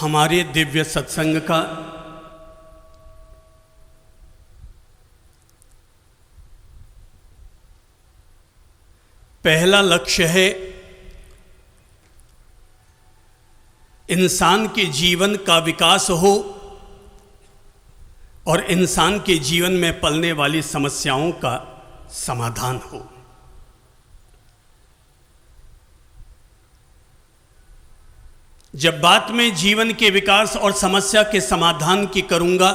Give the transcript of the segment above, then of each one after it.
हमारे दिव्य सत्संग का पहला लक्ष्य है इंसान के जीवन का विकास हो और इंसान के जीवन में पलने वाली समस्याओं का समाधान हो। जब बात मैं जीवन के विकास और समस्या के समाधान की करूंगा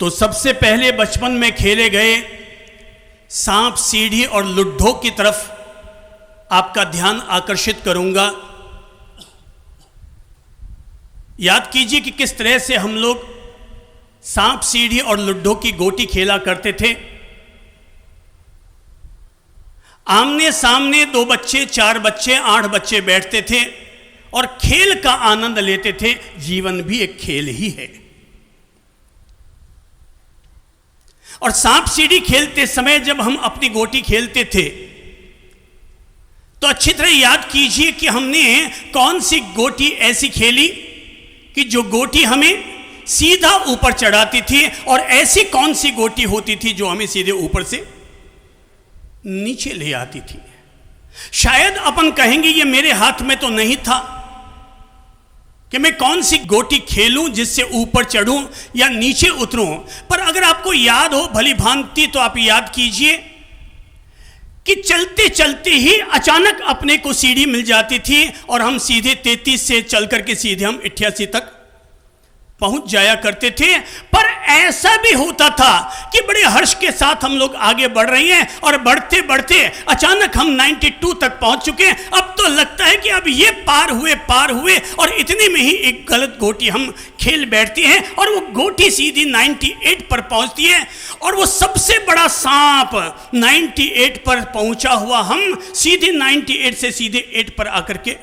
तो सबसे पहले बचपन में खेले गए सांप सीढ़ी और लुड्डो की तरफ आपका ध्यान आकर्षित करूंगा। याद कीजिए कि किस तरह से हम लोग सांप सीढ़ी और लुड्डो की गोटी खेला करते थे। आमने सामने 2 बच्चे, 4 बच्चे, 8 बच्चे बैठते थे और खेल का आनंद लेते थे। जीवन भी एक खेल ही है। और सांप सीढ़ी खेलते समय जब हम अपनी गोटी खेलते थे तो अच्छी तरह याद कीजिए कि हमने कौन सी गोटी ऐसी खेली कि जो गोटी हमें सीधा ऊपर चढ़ाती थी और ऐसी कौन सी गोटी होती थी जो हमें सीधे ऊपर से नीचे ले आती थी। शायद अपन कहेंगे ये मेरे हाथ में तो नहीं था कि मैं कौन सी गोटी खेलूं जिससे ऊपर चढ़ूं या नीचे उतरूं। पर अगर आपको याद हो भली भांति तो आप याद कीजिए कि चलते चलते ही अचानक अपने को सीढ़ी मिल जाती थी और हम सीधे 33 से चल करके सीधे हम 88 तक पहुंच जाया करते थे। पर ऐसा भी होता था कि बड़े हर्ष के साथ हम लोग आगे बढ़ रहे हैं और बढ़ते बढ़ते अचानक हम 92 तक पहुंच चुके हैं। अब तो लगता है कि अब ये पार हुए और इतने में ही एक गलत गोटी हम खेल बैठते हैं और वो गोटी सीधी 98 पर पहुंचती है और वो सबसे बड़ा सांप 98 पर पहुंचा हुआ हम सीधे 98 से सीधे 8 पर आकर के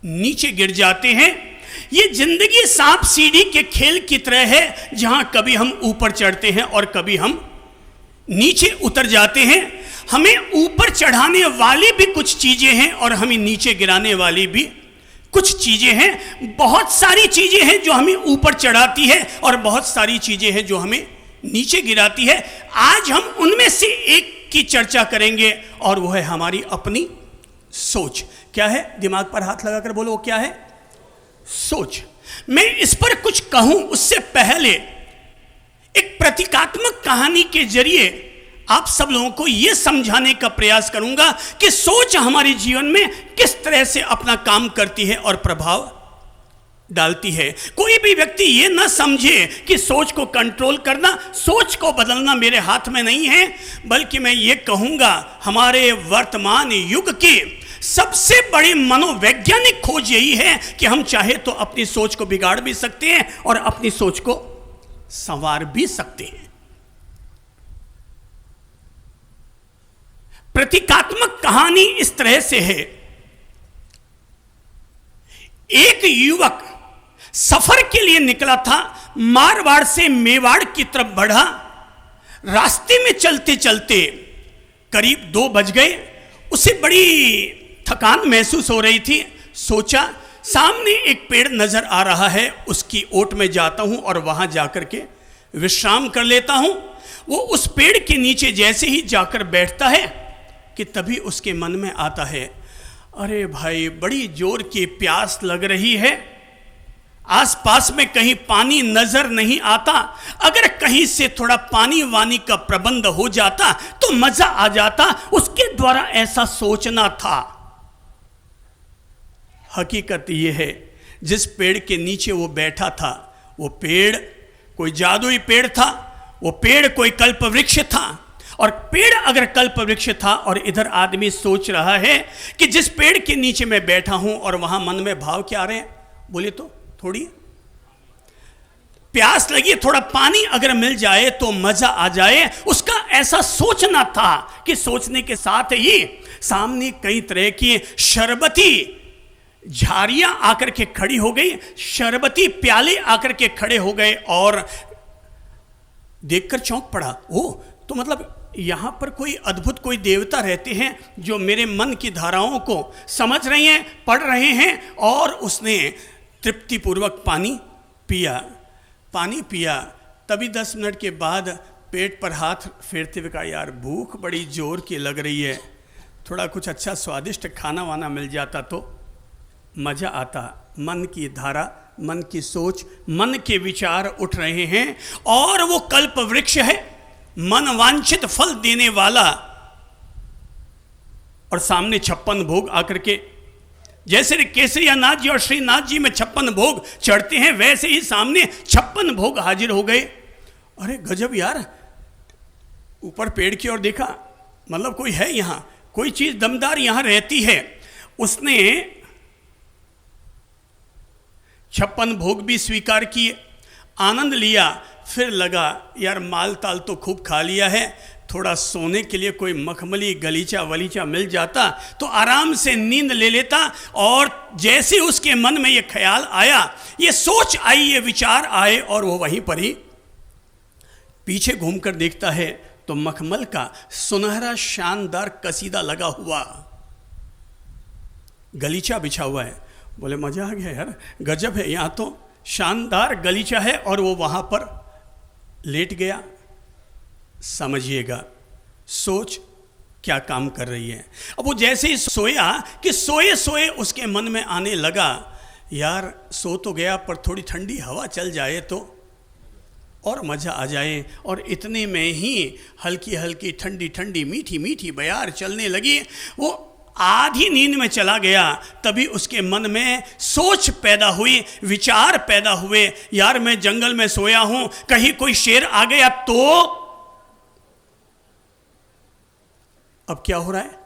नीचे गिर जाते हैं। ये जिंदगी सांप सीढ़ी के खेल की तरह है जहां कभी हम ऊपर चढ़ते हैं और कभी हम नीचे उतर जाते हैं। हमें ऊपर चढ़ाने वाली भी कुछ चीजें हैं और हमें नीचे गिराने वाली भी कुछ चीजें हैं। बहुत सारी चीजें हैं जो हमें ऊपर चढ़ाती है और बहुत सारी चीजें हैं जो हमें नीचे गिराती है। आज हम उनमें से एक की चर्चा करेंगे और वो है हमारी अपनी सोच। क्या है? दिमाग पर हाथ लगाकर बोलो, वो क्या है? सोच। मैं इस पर कुछ कहूं उससे पहले एक प्रतीकात्मक कहानी के जरिए आप सब लोगों को यह समझाने का प्रयास करूंगा कि सोच हमारे जीवन में किस तरह से अपना काम करती है और प्रभाव डालती है। कोई भी व्यक्ति यह ना समझे कि सोच को कंट्रोल करना, सोच को बदलना मेरे हाथ में नहीं है, बल्कि मैं ये कहूंगा हमारे वर्तमान युग की सबसे बड़ी मनोवैज्ञानिक खोज यही है कि हम चाहे तो अपनी सोच को बिगाड़ भी सकते हैं और अपनी सोच को संवार भी सकते हैं। प्रतीकात्मक कहानी इस तरह से है। एक युवक सफर के लिए निकला था, मारवाड़ से मेवाड़ की तरफ बढ़ा। रास्ते में चलते चलते करीब 2 बज गए। उसे बड़ी थकान महसूस हो रही थी। सोचा सामने एक पेड़ नजर आ रहा है, उसकी ओट में जाता हूं और वहां जाकर के विश्राम कर लेता हूं। वो उस पेड़ के नीचे जैसे ही जाकर बैठता है कि तभी उसके मन में आता है, अरे भाई बड़ी जोर की प्यास लग रही है, आसपास में कहीं पानी नजर नहीं आता। अगर कहीं से थोड़ा पानी वानी का प्रबंध हो जाता तो मजा आ जाता। उसके द्वारा ऐसा सोचना था। हकीकत यह है जिस पेड़ के नीचे वो बैठा था वो पेड़ कोई जादुई पेड़ था, वो पेड़ कोई कल्प वृक्ष था। और पेड़ अगर कल्प वृक्ष था और इधर आदमी सोच रहा है कि जिस पेड़ के नीचे मैं बैठा हूं और वहां मन में भाव क्या आ रहे हैं, बोले तो थोड़ी प्यास लगी, थोड़ा पानी अगर मिल जाए तो मजा आ जाए, उसका ऐसा सोचना था कि सोचने के साथ ही सामने कई तरह की शरबती झाड़ियां आकर के खड़ी हो गई, शरबती प्याले आकर के खड़े हो गए और देखकर चौंक पड़ा। ओ तो मतलब यहाँ पर कोई अद्भुत कोई देवता रहते हैं जो मेरे मन की धाराओं को समझ रहे हैं, पढ़ रहे हैं। और उसने तृप्तिपूर्वक पानी पिया। तभी 10 मिनट के बाद पेट पर हाथ फेरते हुए कहा, यार भूख बड़ी जोर की लग रही है, थोड़ा कुछ अच्छा स्वादिष्ट खाना वाना मिल जाता तो मज़ा आता। मन की धारा, मन की सोच, मन के विचार उठ रहे हैं और वो कल्प वृक्ष है, मन वांछित फल देने वाला। और सामने 56 भोग आकर के, जैसे केसरिया नाथ जी और श्रीनाथ जी में 56 भोग चढ़ते हैं, वैसे ही सामने 56 भोग हाजिर हो गए। अरे गजब यार, ऊपर पेड़ की ओर देखा, मतलब कोई है यहाँ, कोई चीज दमदार यहाँ रहती है। उसने 56 भोग भी स्वीकार किए, आनंद लिया। फिर लगा यार माल ताल तो खूब खा लिया है, थोड़ा सोने के लिए कोई मखमली गलीचा वलीचा मिल जाता तो आराम से नींद ले लेता। और जैसे उसके मन में ये ख्याल आया, ये सोच आई, ये विचार आए, और वो वहीं पर ही पीछे घूमकर देखता है तो मखमल का सुनहरा शानदार कसीदा लगा हुआ गलीचा बिछा हुआ है। बोले मजा आ गया यार, गजब है, यहाँ तो शानदार गलीचा है। और वो वहाँ पर लेट गया। समझिएगा सोच क्या काम कर रही है। अब वो जैसे ही सोया कि सोए सोए उसके मन में आने लगा, यार सो तो गया पर थोड़ी ठंडी हवा चल जाए तो और मज़ा आ जाए। और इतने में ही हल्की हल्की ठंडी ठंडी मीठी मीठी बयार चलने लगी। वो आधी नींद में चला गया। तभी उसके मन में सोच पैदा हुई, विचार पैदा हुए, यार मैं जंगल में सोया हूं, कहीं कोई शेर आ गया तो। अब क्या हो रहा है,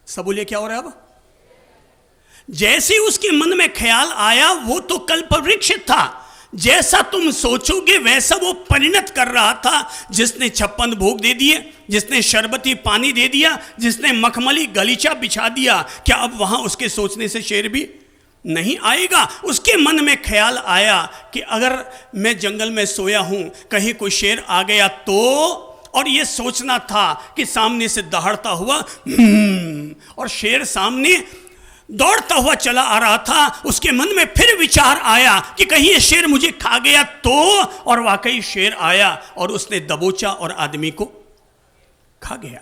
सब बोलिए क्या हो रहा है। अब जैसे उसके मन में ख्याल आया, वो तो कल्पवृक्ष था, जैसा तुम सोचोगे वैसा वो परिणत कर रहा था। जिसने 56 भोग दे दिए, जिसने शरबती पानी दे दिया, जिसने मखमली गलीचा बिछा दिया, क्या अब वहां उसके सोचने से शेर भी नहीं आएगा। उसके मन में ख्याल आया कि अगर मैं जंगल में सोया हूं, कहीं कोई शेर आ गया तो। और ये सोचना था कि सामने से दहाड़ता हुआ और शेर सामने दौड़ता हुआ चला आ रहा था। उसके मन में फिर विचार आया कि कहीं ये शेर मुझे खा गया तो। और वाकई शेर आया और उसने दबोचा और आदमी को खा गया।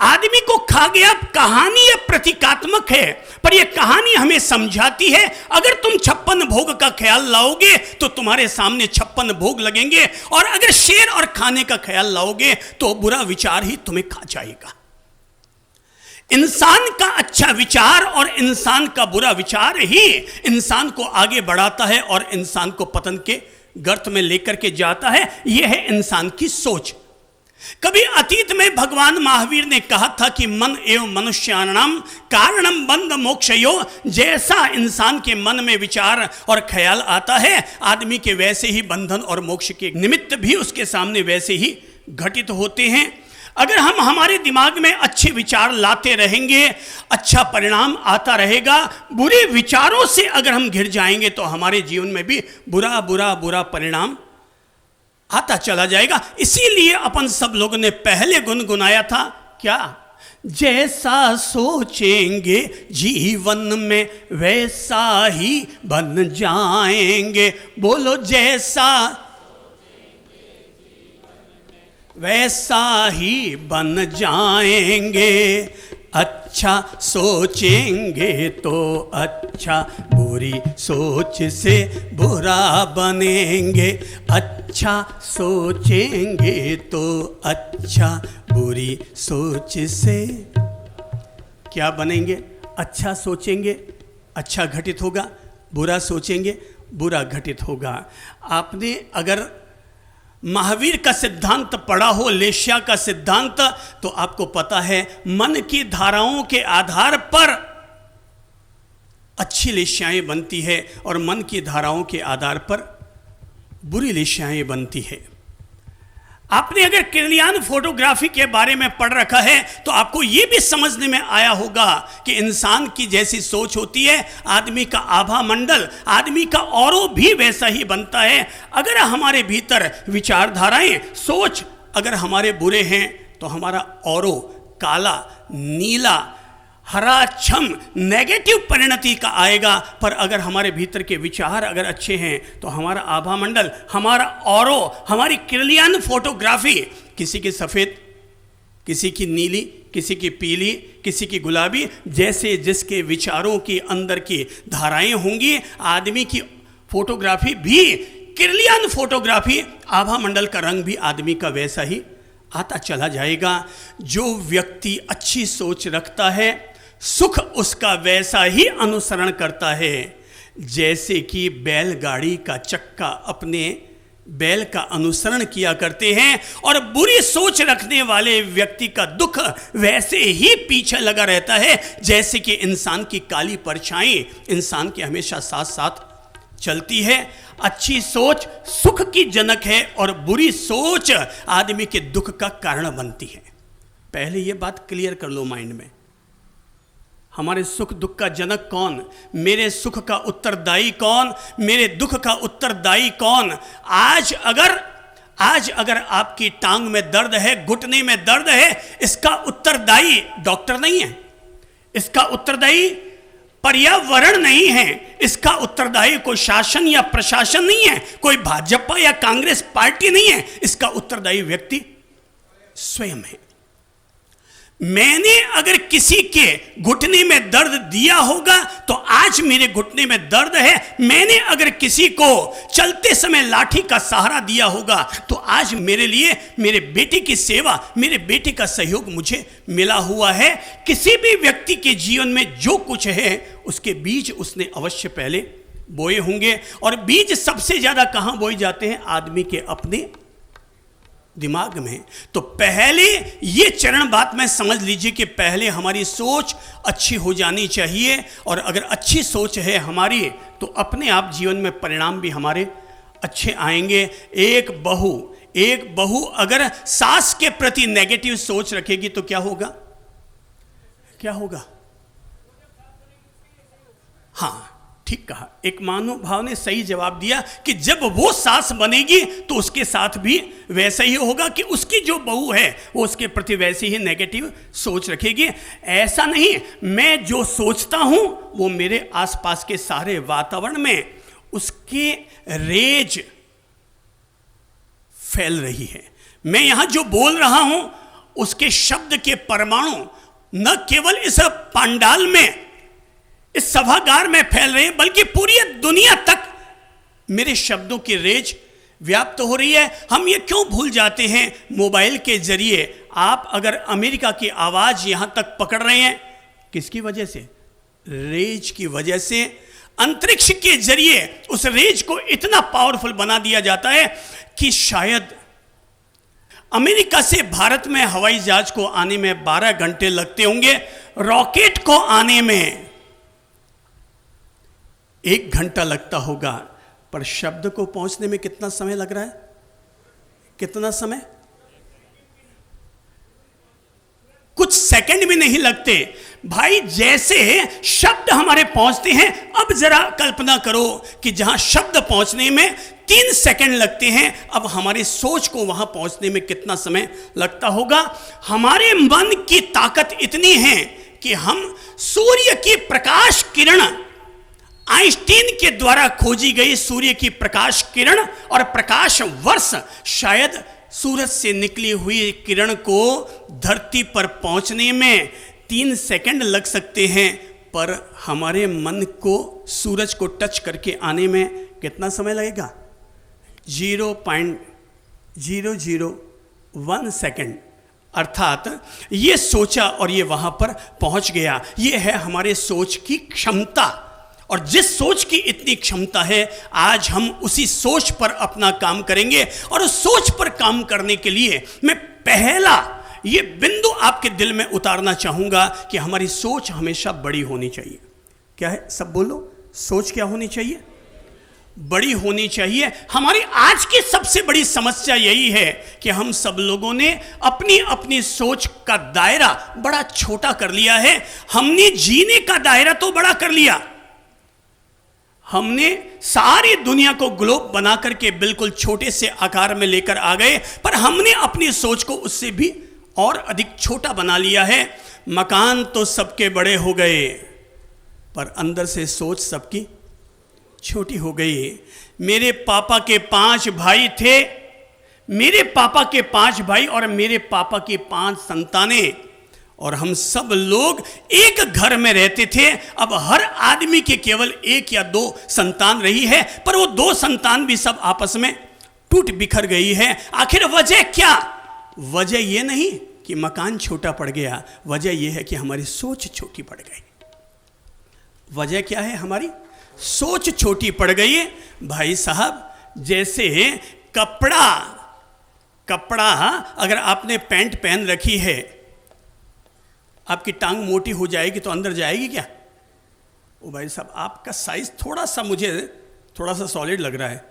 आदमी को खा गया। कहानी ये प्रतीकात्मक है, पर यह कहानी हमें समझाती है अगर तुम 56 भोग का ख्याल लाओगे तो तुम्हारे सामने 56 भोग लगेंगे। और अगर शेर और खाने का ख्याल लाओगे तो बुरा विचार ही तुम्हें खा जाएगा। इंसान का अच्छा विचार और इंसान का बुरा विचार ही इंसान को आगे बढ़ाता है और इंसान को पतन के गर्त में लेकर के जाता है। यह है इंसान की सोच। कभी अतीत में भगवान महावीर ने कहा था कि मन एवं मनुष्याणाम कारणम बंध मोक्षयो। जैसा इंसान के मन में विचार और ख्याल आता है, आदमी के वैसे ही बंधन और मोक्ष के निमित्त भी उसके सामने वैसे ही घटित होते हैं। अगर हम हमारे दिमाग में अच्छे विचार लाते रहेंगे, अच्छा परिणाम आता रहेगा। बुरे विचारों से अगर हम घिर जाएंगे तो हमारे जीवन में भी बुरा बुरा बुरा परिणाम आता चला जाएगा। इसीलिए अपन सब लोगों ने पहले गुनगुनाया था क्या, जैसा सोचेंगे जीवन में वैसा ही बन जाएंगे। बोलो जैसा वैसा ही बन जाएंगे। अच्छा सोचेंगे तो अच्छा, बुरी सोच से बुरा बनेंगे। अच्छा सोचेंगे तो अच्छा, बुरी सोच से क्या बनेंगे। अच्छा सोचेंगे अच्छा घटित होगा, बुरा सोचेंगे बुरा घटित होगा। आपने अगर महावीर का सिद्धांत पढ़ा हो, लेशिया का सिद्धांत, तो आपको पता है मन की धाराओं के आधार पर अच्छी लेशियाएं बनती है और मन की धाराओं के आधार पर बुरी लेशियाएं बनती है। आपने अगर किरलियान फोटोग्राफी के बारे में पढ़ रखा है तो आपको यह भी समझने में आया होगा कि इंसान की जैसी सोच होती है, आदमी का आभा मंडल, आदमी का औरों भी वैसा ही बनता है। अगर हमारे भीतर विचारधाराएं, सोच अगर हमारे बुरे हैं तो हमारा औरो काला, नीला, हरा छम नेगेटिव परिणति का आएगा। पर अगर हमारे भीतर के विचार अगर अच्छे हैं तो हमारा आभा मंडल, हमारा औरो, हमारी किरलियन फोटोग्राफी, किसी की सफ़ेद, किसी की नीली, किसी की पीली, किसी की गुलाबी, जैसे जिसके विचारों की अंदर की धाराएं होंगी, आदमी की फोटोग्राफी भी, किरलियन फोटोग्राफी, आभा मंडल का रंग भी आदमी का वैसा ही आता चला जाएगा। जो व्यक्ति अच्छी सोच रखता है, सुख उसका वैसा ही अनुसरण करता है जैसे कि बैलगाड़ी का चक्का अपने बैल का अनुसरण किया करते हैं, और बुरी सोच रखने वाले व्यक्ति का दुख वैसे ही पीछे लगा रहता है जैसे कि इंसान की काली परछाई इंसान के हमेशा साथ साथ चलती है। अच्छी सोच सुख की जनक है और बुरी सोच आदमी के दुख का कारण बनती है। पहले यह बात क्लियर कर लो माइंड में, हमारे सुख दुख का जनक कौन, मेरे सुख का उत्तरदायी कौन, मेरे दुख का उत्तरदायी कौन। आज अगर आपकी टांग में दर्द है, घुटने में दर्द है, इसका उत्तरदायी डॉक्टर नहीं है, इसका उत्तरदायी पर्यावरण नहीं है, इसका उत्तरदायी कोई शासन या प्रशासन नहीं है, कोई भाजपा या कांग्रेस पार्टी नहीं है, इसका उत्तरदायी व्यक्ति स्वयं है। मैंने अगर किसी के घुटने में दर्द दिया होगा तो आज मेरे घुटने में दर्द है। मैंने अगर किसी को चलते समय लाठी का सहारा दिया होगा तो आज मेरे लिए मेरे बेटे की सेवा, मेरे बेटे का सहयोग मुझे मिला हुआ है। किसी भी व्यक्ति के जीवन में जो कुछ है उसके बीज उसने अवश्य पहले बोए होंगे, और बीज सबसे ज्यादा कहां बोए जाते हैं? आदमी के अपने दिमाग में। तो पहले ये चरण बात में समझ लीजिए कि पहले हमारी सोच अच्छी हो जानी चाहिए, और अगर अच्छी सोच है हमारी तो अपने आप जीवन में परिणाम भी हमारे अच्छे आएंगे। एक बहू अगर सास के प्रति नेगेटिव सोच रखेगी तो क्या होगा? हाँ, ठीक कहा। एक महानुभाव ने सही जवाब दिया कि जब वो सास बनेगी तो उसके साथ भी वैसा ही होगा कि उसकी जो बहू है वो उसके प्रति वैसे ही नेगेटिव सोच रखेगी। ऐसा नहीं, मैं जो सोचता हूं वो मेरे आसपास के सारे वातावरण में उसके रेज फैल रही है। मैं यहां जो बोल रहा हूं उसके शब्द के परमाणु न केवल इस पंडाल में, इस सभागार में फैल रहे हैं, बल्कि पूरी दुनिया तक मेरे शब्दों की रेज व्याप्त हो रही है। हम ये क्यों भूल जाते हैं? मोबाइल के जरिए आप अगर अमेरिका की आवाज यहां तक पकड़ रहे हैं, किसकी वजह से? रेज की वजह से। अंतरिक्ष के जरिए उस रेज को इतना पावरफुल बना दिया जाता है कि शायद अमेरिका से भारत में हवाई जहाज को आने में 12 घंटे लगते होंगे, रॉकेट को आने में 1 घंटा लगता होगा, पर शब्द को पहुंचने में कितना समय लग रहा है? कितना समय? कुछ सेकंड भी नहीं लगते भाई। जैसे शब्द हमारे पहुंचते हैं, अब जरा कल्पना करो कि जहां शब्द पहुंचने में 3 सेकंड लगते हैं, अब हमारी सोच को वहां पहुंचने में कितना समय लगता होगा? हमारे मन की ताकत इतनी है कि हम सूर्य की प्रकाश किरण, आइंस्टीन के द्वारा खोजी गई सूर्य की प्रकाश किरण और प्रकाश वर्ष, शायद सूरज से निकली हुई किरण को धरती पर पहुंचने में 3 सेकंड लग सकते हैं, पर हमारे मन को सूरज को टच करके आने में कितना समय लगेगा? 0.001 सेकंड। अर्थात ये सोचा और ये वहां पर पहुंच गया। ये है हमारे सोच की क्षमता, और जिस सोच की इतनी क्षमता है, आज हम उसी सोच पर अपना काम करेंगे। और उस सोच पर काम करने के लिए मैं पहला ये बिंदु आपके दिल में उतारना चाहूंगा कि हमारी सोच हमेशा बड़ी होनी चाहिए। क्या है? सब बोलो, सोच क्या होनी चाहिए? बड़ी होनी चाहिए। हमारी आज की सबसे बड़ी समस्या यही है कि हम सब लोगों ने अपनी अपनी सोच का दायरा बड़ा छोटा कर लिया है। हमने जीने का दायरा तो बड़ा कर लिया, हमने सारी दुनिया को ग्लोब बना करके बिल्कुल छोटे से आकार में लेकर आ गए, पर हमने अपनी सोच को उससे भी और अधिक छोटा बना लिया है। मकान तो सबके बड़े हो गए, पर अंदर से सोच सबकी छोटी हो गई। मेरे पापा के 5 भाई थे, मेरे पापा के 5 भाई और मेरे पापा की 5 संतानें, और हम सब लोग एक घर में रहते थे। अब हर आदमी के केवल 1 या 2 संतान रही है, पर वो 2 संतान भी सब आपस में टूट बिखर गई है। आखिर वजह क्या? वजह ये नहीं कि मकान छोटा पड़ गया, वजह यह है कि हमारी सोच छोटी पड़ गई। वजह क्या है? हमारी सोच छोटी पड़ गई। भाई साहब, जैसे कपड़ा अगर आपने पैंट पहन रखी है, आपकी टांग मोटी हो जाएगी तो अंदर जाएगी क्या? ओ भाई साहब, आपका साइज मुझे थोड़ा सा सॉलिड लग रहा है।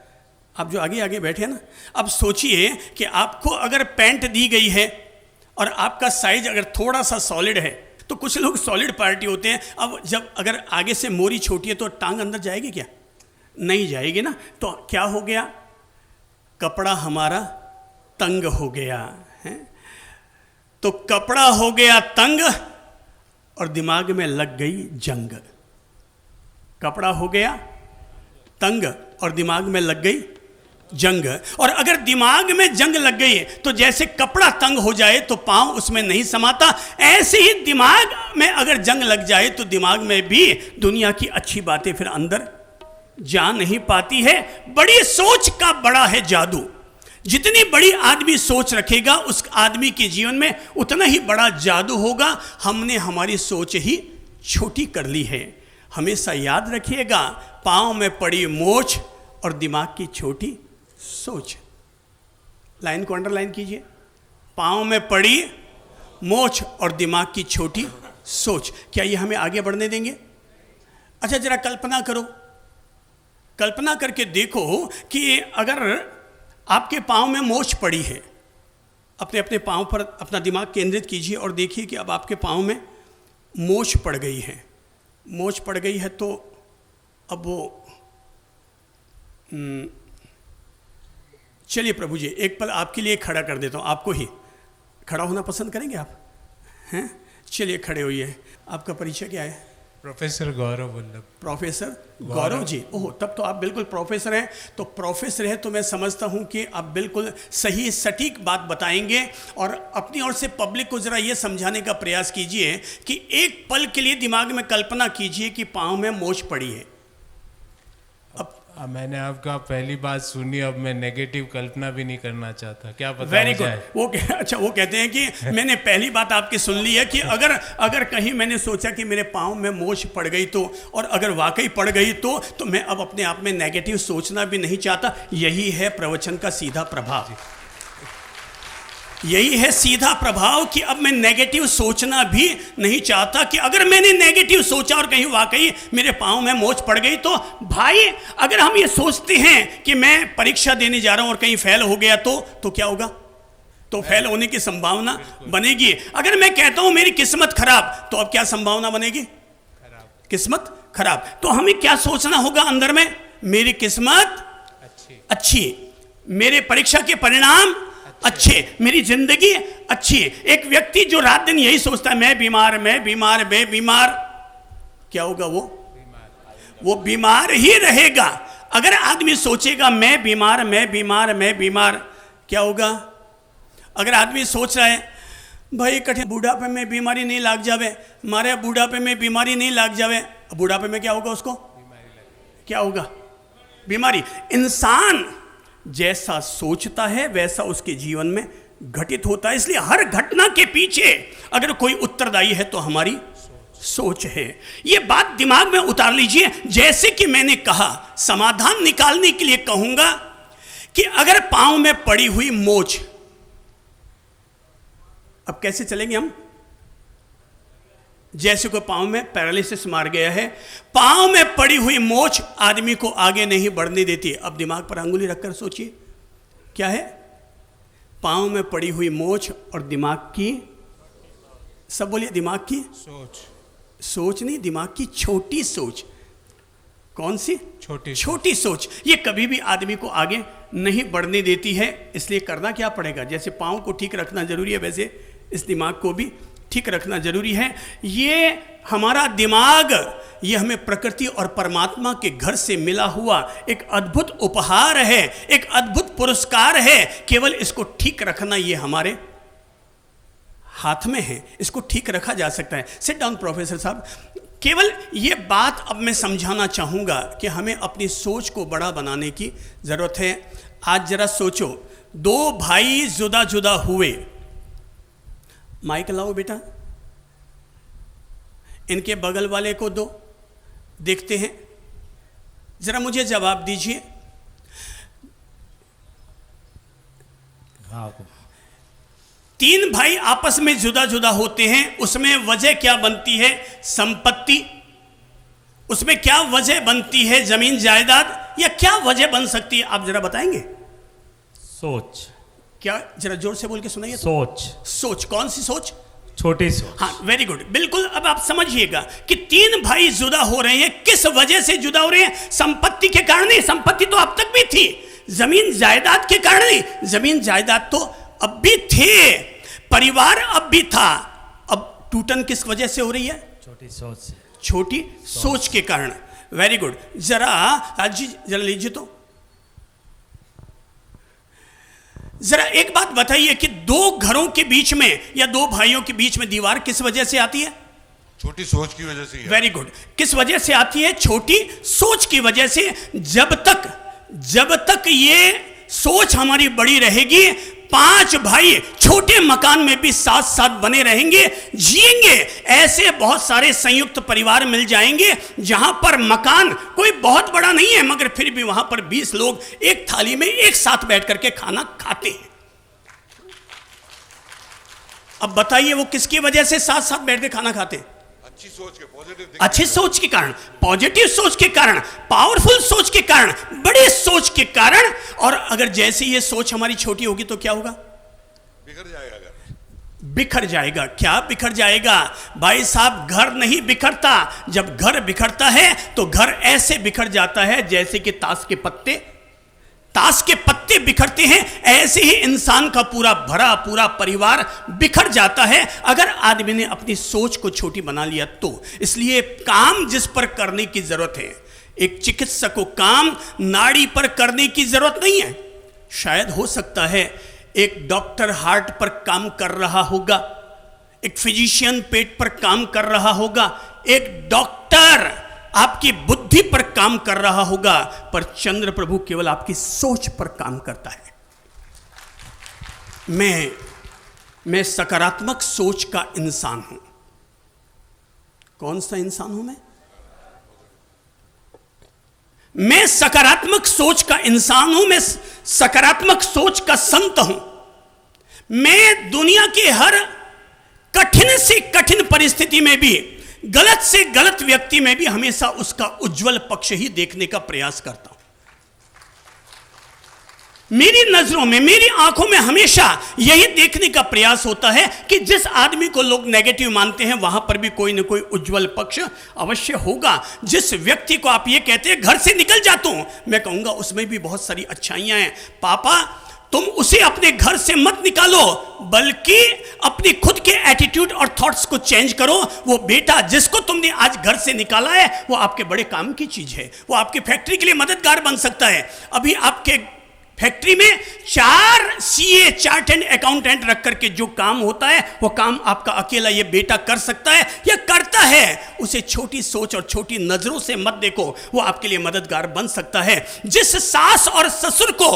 आप जो आगे आगे बैठे हैं ना, अब सोचिए कि आपको अगर पैंट दी गई है और आपका साइज अगर थोड़ा सा सॉलिड है, तो कुछ लोग सॉलिड पार्टी होते हैं। अब जब अगर आगे से मोरी छोटी है तो टांग अंदर जाएगी क्या? नहीं जाएगी ना। तो क्या हो गया? कपड़ा हमारा तंग हो गया है। तो कपड़ा हो गया तंग और दिमाग में लग गई जंग। कपड़ा हो गया तंग और दिमाग में लग गई जंग। और अगर दिमाग में जंग लग गई तो जैसे कपड़ा तंग हो जाए तो पांव उसमें नहीं समाता, ऐसे ही दिमाग में अगर जंग लग जाए तो दिमाग में भी दुनिया की अच्छी बातें फिर अंदर जा नहीं पाती है। बड़ी सोच का बड़ा है जादू। जितनी बड़ी आदमी सोच रखेगा उस आदमी के जीवन में उतना ही बड़ा जादू होगा। हमने हमारी सोच ही छोटी कर ली है। हमेशा याद रखिएगा, पांव में पड़ी मोच और दिमाग की छोटी सोच। लाइन को अंडरलाइन कीजिए। पांव में पड़ी मोच और दिमाग की छोटी सोच। क्या ये हमें आगे बढ़ने देंगे? अच्छा, जरा कल्पना करो, कल्पना करके देखो कि अगर आपके पांव में मोच पड़ी है, अपने अपने पांव पर अपना दिमाग केंद्रित कीजिए और देखिए कि अब आपके पांव में मोच पड़ गई है। मोच पड़ गई है तो अब वो चलिए प्रभु जी, एक पल आपके लिए खड़ा कर देता हूँ। आपको ही खड़ा होना पसंद करेंगे आप? हैं? चलिए खड़े होइए। आपका परिचय क्या है? प्रोफेसर गौरव वल्लभ। प्रोफेसर गौरव जी, ओह, तब तो आप बिल्कुल प्रोफेसर हैं। तो प्रोफेसर है तो मैं समझता हूं कि आप बिल्कुल सही सटीक बात बताएंगे। और अपनी ओर से पब्लिक को ज़रा ये समझाने का प्रयास कीजिए कि एक पल के लिए दिमाग में कल्पना कीजिए कि पाँव में मोच पड़ी है। अब मैंने आपका पहली बात सुनी, अब मैं नेगेटिव कल्पना भी नहीं करना चाहता। क्या पता वेरी गुड। वो अच्छा, वो कहते हैं कि मैंने पहली बात आपकी सुन ली है कि अगर कहीं मैंने सोचा कि मेरे पाँव में मोच पड़ गई तो, और अगर वाकई पड़ गई तो मैं अब अपने आप में नेगेटिव सोचना भी नहीं चाहता। यही है प्रवचन का सीधा प्रभाव। यही है सीधा प्रभाव कि अब मैं नेगेटिव सोचना भी नहीं चाहता। कि अगर मैंने नेगेटिव सोचा और कहीं वाकई मेरे पाँव में मोच पड़ गई तो भाई, अगर हम ये सोचते हैं कि मैं परीक्षा देने जा रहा हूं और कहीं फेल हो गया तो क्या होगा? तो फेल होने की संभावना बनेगी। अगर मैं कहता हूं मेरी किस्मत खराब, तो अब क्या संभावना बनेगी? किस्मत खराब। तो हमें क्या सोचना होगा अंदर में? मेरी किस्मत अच्छी, मेरे परीक्षा के परिणाम अच्छे, मेरी जिंदगी अच्छी। एक व्यक्ति जो रात दिन यही सोचता है मैं बीमार, क्या होगा? वो बीमार ही रहेगा। अगर आदमी सोचेगा मैं बीमार, क्या होगा? अगर आदमी सोच रहा है भाई कठिन बुढ़ापे में बीमारी नहीं लाग जावे, मारे बुढ़ापे में बीमारी नहीं लाग जावे, बुढ़ापे में क्या होगा? उसको क्या होगा? बीमारी। इंसान जैसा सोचता है वैसा उसके जीवन में घटित होता है। इसलिए हर घटना के पीछे अगर कोई उत्तरदायी है तो हमारी सोच है। ये बात दिमाग में उतार लीजिए। जैसे कि मैंने कहा, समाधान निकालने के लिए कहूंगा कि अगर पांव में पड़ी हुई मोच, अब कैसे चलेंगे हम? जैसे कोई पांव में पैरालिसिस मार गया है, पांव में पड़ी हुई मोच आदमी को आगे नहीं बढ़ने देती। अब दिमाग पर अंगुली रखकर सोचिए, क्या है? पांव में पड़ी हुई मोच और दिमाग की, सब बोलिए, दिमाग की सोच नहीं, दिमाग की छोटी सोच। कौन सी? छोटी छोटी सोच। ये कभी भी आदमी को आगे नहीं बढ़ने देती है। इसलिए करना क्या पड़ेगा? जैसे पाँव को ठीक रखना जरूरी है, वैसे इस दिमाग को भी ठीक रखना जरूरी है। ये हमारा दिमाग, ये हमें प्रकृति और परमात्मा के घर से मिला हुआ एक अद्भुत उपहार है, एक अद्भुत पुरस्कार है। केवल इसको ठीक रखना ये हमारे हाथ में है, इसको ठीक रखा जा सकता है। सिट डाउन प्रोफेसर साहब। केवल ये बात अब मैं समझाना चाहूँगा कि हमें अपनी सोच को बड़ा बनाने की ज़रूरत है। आज जरा सोचो, दो भाई जुदा जुदा हुए। माइक लाओ बेटा, इनके बगल वाले को दो, देखते हैं, जरा मुझे जवाब दीजिए। तीन भाई आपस में जुदा जुदा होते हैं, उसमें वजह क्या बनती है? संपत्ति। उसमें क्या वजह बनती है? जमीन जायदाद। या क्या वजह बन सकती है? आप जरा बताएंगे। सोच। क्या? जरा जोर से बोल के सुनाइए। सोच। सोच। कौन सी सोच? छोटी सोच। हाँ, वेरी गुड, बिल्कुल। अब आप समझिएगा कि तीन भाई जुदा हो रहे हैं, किस वजह से जुदा हो रहे हैं? संपत्ति के कारण नहीं। संपत्ति तो अब तक भी थी। जमीन जायदाद के कारण नहीं। जमीन जायदाद तो अब भी थे, परिवार अब भी था। अब टूटन किस वजह से हो रही है? छोटी सोच से। छोटी सोच के कारण। Very good. जरा राज जी जरा लीजिए तो, जरा एक बात बताइए कि दो घरों के बीच में या दो भाइयों के बीच में दीवार किस वजह से आती है? छोटी सोच की वजह से। Very good. किस वजह से आती है? छोटी सोच की वजह से। जब तक ये सोच हमारी बड़ी रहेगी, पांच भाई छोटे मकान में भी साथ साथ बने रहेंगे, जिएंगे। ऐसे बहुत सारे संयुक्त परिवार मिल जाएंगे जहां पर मकान कोई बहुत बड़ा नहीं है, मगर फिर भी वहां पर 20 लोग एक थाली में एक साथ बैठ करके खाना खाते हैं। अब बताइए वो किसकी वजह से साथ साथ बैठ के खाना खाते हैं? अच्छी सोच के, पॉजिटिव। अच्छी सोच के कारण, पॉजिटिव सोच के कारण, पावरफुल सोच के कारण, बड़ी सोच के कारण। और अगर जैसे ये सोच हमारी छोटी होगी तो क्या होगा? बिखर जाएगा घर। बिखर जाएगा। क्या बिखर जाएगा? भाई साहब, घर नहीं बिखरता। जब घर बिखरता है तो घर ऐसे बिखर जाता है जैसे कि ताश के पत्ते बिखरते हैं, ऐसे ही इंसान का पूरा भरा पूरा परिवार बिखर जाता है अगर आदमी ने अपनी सोच को छोटी बना लिया तो। इसलिए काम जिस पर करने की जरूरत है, एक चिकित्सक को काम नाड़ी पर करने की जरूरत नहीं है। शायद हो सकता है एक डॉक्टर हार्ट पर काम कर रहा होगा, एक फिजिशियन पेट पर काम कर रहा होगा, एक डॉक्टर आपकी बुद्धि पर काम कर रहा होगा, पर चंद्र प्रभु केवल आपकी सोच पर काम करता है। मैं सकारात्मक सोच का इंसान हूं। कौन सा इंसान हूं मैं सकारात्मक सोच का इंसान हूं। मैं सकारात्मक सोच का संत हूं। मैं दुनिया के हर कठिन से कठिन परिस्थिति में भी, गलत से गलत व्यक्ति में भी हमेशा उसका उज्जवल पक्ष ही देखने का प्रयास करता हूं। मेरी नजरों में, मेरी आंखों में हमेशा यही देखने का प्रयास होता है कि जिस आदमी को लोग नेगेटिव मानते हैं वहां पर भी कोई ना कोई उज्जवल पक्ष अवश्य होगा। जिस व्यक्ति को आप ये कहते हैं घर से निकल जाता हूं, मैं कहूंगा उसमें भी बहुत सारी अच्छाइयां हैं। पापा, तुम उसे अपने घर से मत निकालो, बल्कि अपनी खुद के एटीट्यूड और थॉट्स को चेंज करो। वो बेटा जिसको तुमने आज घर से निकाला है वो आपके बड़े काम की चीज है, वो आपकी फैक्ट्री के लिए मददगार बन सकता है। अभी आपके फैक्ट्री में 4 CA चार्ट एंड अकाउंटेंट रख करके जो काम होता है वो काम आपका अकेला ये बेटा कर सकता है या करता है। उसे छोटी सोच और छोटी नजरों से मत देखो, वो आपके लिए मददगार बन सकता है। जिस सास और ससुर को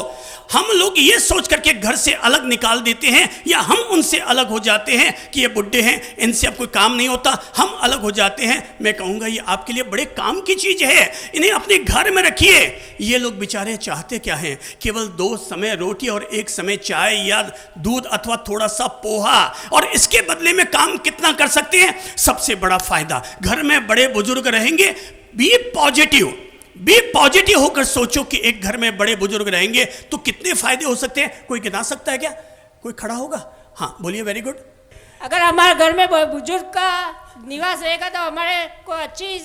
हम लोग ये सोच करके घर से अलग निकाल देते हैं या हम उनसे अलग हो जाते हैं कि ये बुड्ढे हैं, इनसे अब कोई काम नहीं होता, हम अलग हो जाते हैं, मैं कहूँगा ये आपके लिए बड़े काम की चीज़ है। इन्हें अपने घर में रखिए। ये लोग बेचारे चाहते क्या हैं? केवल 2 समय रोटी और 1 समय चाय या दूध अथवा थोड़ा सा पोहा, और इसके बदले में काम कितना कर सकते हैं? सबसे बड़ा फायदा, घर में बड़े बुजुर्ग रहेंगे। बी पॉजिटिव होकर सोचो कि एक घर में बड़े बुजुर्ग रहेंगे तो कितने फायदे हो सकते हैं। कोई गिना सकता है क्या? कोई खड़ा होगा? हाँ बोलिए। Very good. अगर हमारे घर में बुजुर्ग का निवास रहेगा तो हमारे को अच्छी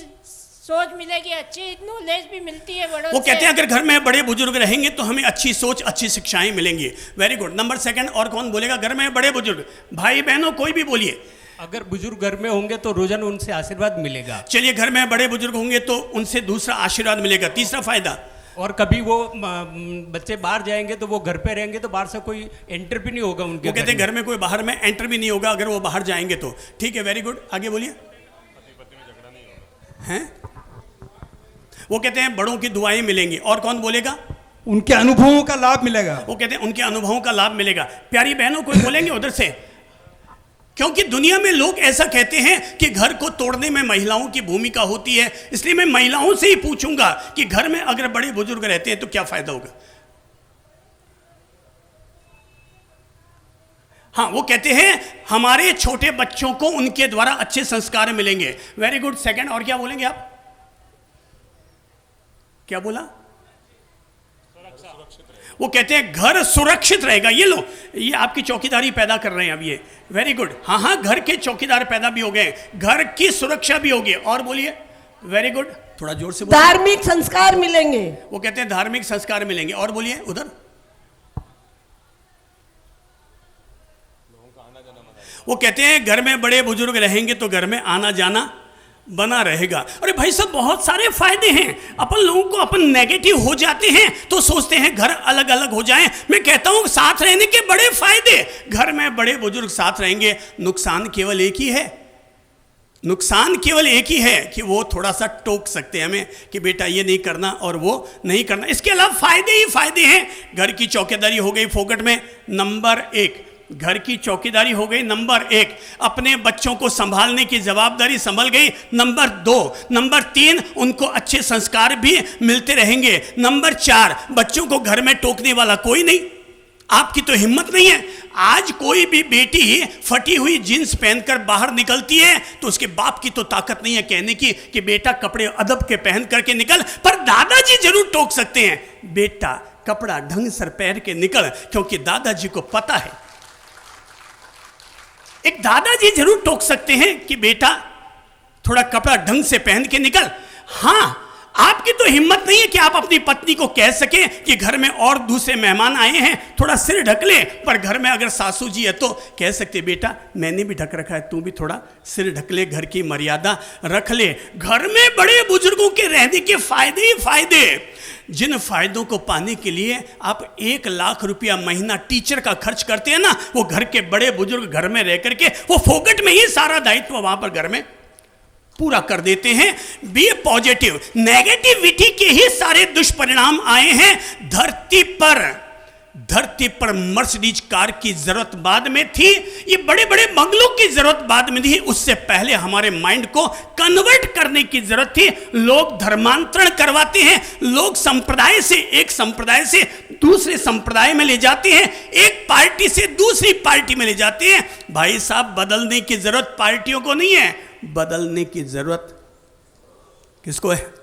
सोच मिलेगी, अच्छी नॉलेज भी मिलती है बड़ों वो से। कहते हैं अगर घर में बड़े बुजुर्ग रहेंगे तो हमें अच्छी सोच, अच्छी शिक्षाएं मिलेंगी। Very good. नंबर सेकंड, और कौन बोलेगा? घर में बड़े बुजुर्ग, भाई बहनों कोई भी बोलिए। अगर बुजुर्ग घर में होंगे तो रोजाना उनसे आशीर्वाद मिलेगा। चलिए, घर में बड़े बुजुर्ग होंगे तो उनसे दूसरा आशीर्वाद मिलेगा। तीसरा फायदा, और कभी वो बच्चे बाहर जाएंगे तो वो घर पे रहेंगे तो बाहर से कोई एंटर भी नहीं होगा उनके। वो कहते हैं घर में कोई बाहर में एंटर भी नहीं होगा अगर वो बाहर जाएंगे तो। ठीक है, वेरी गुड, आगे बोलिए। हैं? वो कहते हैं बड़ों की दुआएं मिलेंगी। और कौन बोलेगा? उनके अनुभवों का लाभ मिलेगा। वो कहते हैं उनके अनुभवों का लाभ मिलेगा। प्यारी बहनों कोई बोलेंगे उधर से? क्योंकि दुनिया में लोग ऐसा कहते हैं कि घर को तोड़ने में महिलाओं की भूमिका होती है, इसलिए मैं महिलाओं से ही पूछूंगा कि घर में अगर बड़े बुजुर्ग रहते हैं तो क्या फायदा होगा? हाँ, वो कहते हैं हमारे छोटे बच्चों को उनके द्वारा अच्छे संस्कार मिलेंगे। Very good. सेकंड, और क्या बोलेंगे आप? क्या बोला? वो कहते हैं घर सुरक्षित रहेगा। ये लो, ये आपकी चौकीदारी पैदा कर रहे हैं अब ये। Very good. हाँ हाँ, घर के चौकीदार पैदा भी हो गए, घर की सुरक्षा भी होगी। और बोलिए। वेरी गुड, थोड़ा जोर से बोलिए। धार्मिक संस्कार मिलेंगे। वो कहते हैं धार्मिक संस्कार मिलेंगे। और बोलिए उधर। वो कहते हैं घर में बड़े बुजुर्ग रहेंगे तो घर में आना जाना बना रहेगा। अरे भाई साहब, बहुत सारे फायदे हैं। अपन लोगों को अपन नेगेटिव हो जाते हैं तो सोचते हैं घर अलग अलग हो जाएं। मैं कहता हूं साथ रहने के बड़े फायदे। घर में बड़े बुजुर्ग साथ रहेंगे, नुकसान केवल एक ही है। नुकसान केवल एक ही है कि वो थोड़ा सा टोक सकते हैं हमें कि बेटा ये नहीं करना और वो नहीं करना। इसके अलावा फायदे ही फायदे हैं। घर की चौकीदारी हो गई फोकट में। नंबर एक, घर की चौकीदारी हो गई। नंबर एक, अपने बच्चों को संभालने की जवाबदारी संभल गई। नंबर दो, नंबर तीन, उनको अच्छे संस्कार भी मिलते रहेंगे। नंबर चार, बच्चों को घर में टोकने वाला कोई नहीं। आपकी तो हिम्मत नहीं है। आज कोई भी बेटी फटी हुई जींस पहनकर बाहर निकलती है तो उसके बाप की तो ताकत नहीं है कहने की कि बेटा कपड़े अदब के पहन करके निकल, पर दादाजी जरूर टोक सकते हैं, बेटा कपड़ा ढंग से पहन के निकल, क्योंकि दादाजी को पता है। एक दादाजी जरूर टोक सकते हैं कि बेटा थोड़ा कपड़ा ढंग से पहन के निकल। हाँ, आपकी तो हिम्मत नहीं है कि आप अपनी पत्नी को कह सके कि घर में और दूसरे मेहमान आए हैं, थोड़ा सिर ढक ले। पर घर में अगर सासू जी है तो कह सकते बेटा मैंने भी ढक रखा है, तू भी थोड़ा सिर ढक ले, घर की मर्यादा रख ले। घर में बड़े बुजुर्गों के रहने के फायदे ही फायदे। जिन फायदों को पाने के लिए आप 1 लाख रुपया महीना टीचर का खर्च करते हैं ना, वो घर के बड़े बुजुर्ग घर में रह करके वो फोकट में ही सारा दायित्व वहां पर घर में पूरा कर देते हैं। Be positive. नेगेटिविटी के ही सारे दुष्परिणाम आए हैं धरती पर। धरती पर मर्सिडीज कार की जरूरत बाद में थी, ये बड़े बड़े बंगलों की जरूरत बाद में थी। उससे पहले हमारे माइंड को कन्वर्ट करने की जरूरत थी। लोग धर्मांतरण करवाते हैं, लोग संप्रदाय से एक संप्रदाय से दूसरे संप्रदाय में ले जाते हैं, एक पार्टी से दूसरी पार्टी में ले जाते हैं। भाई साहब, बदलने की जरूरत पार्टियों को नहीं है, बदलने की जरूरत किसको है?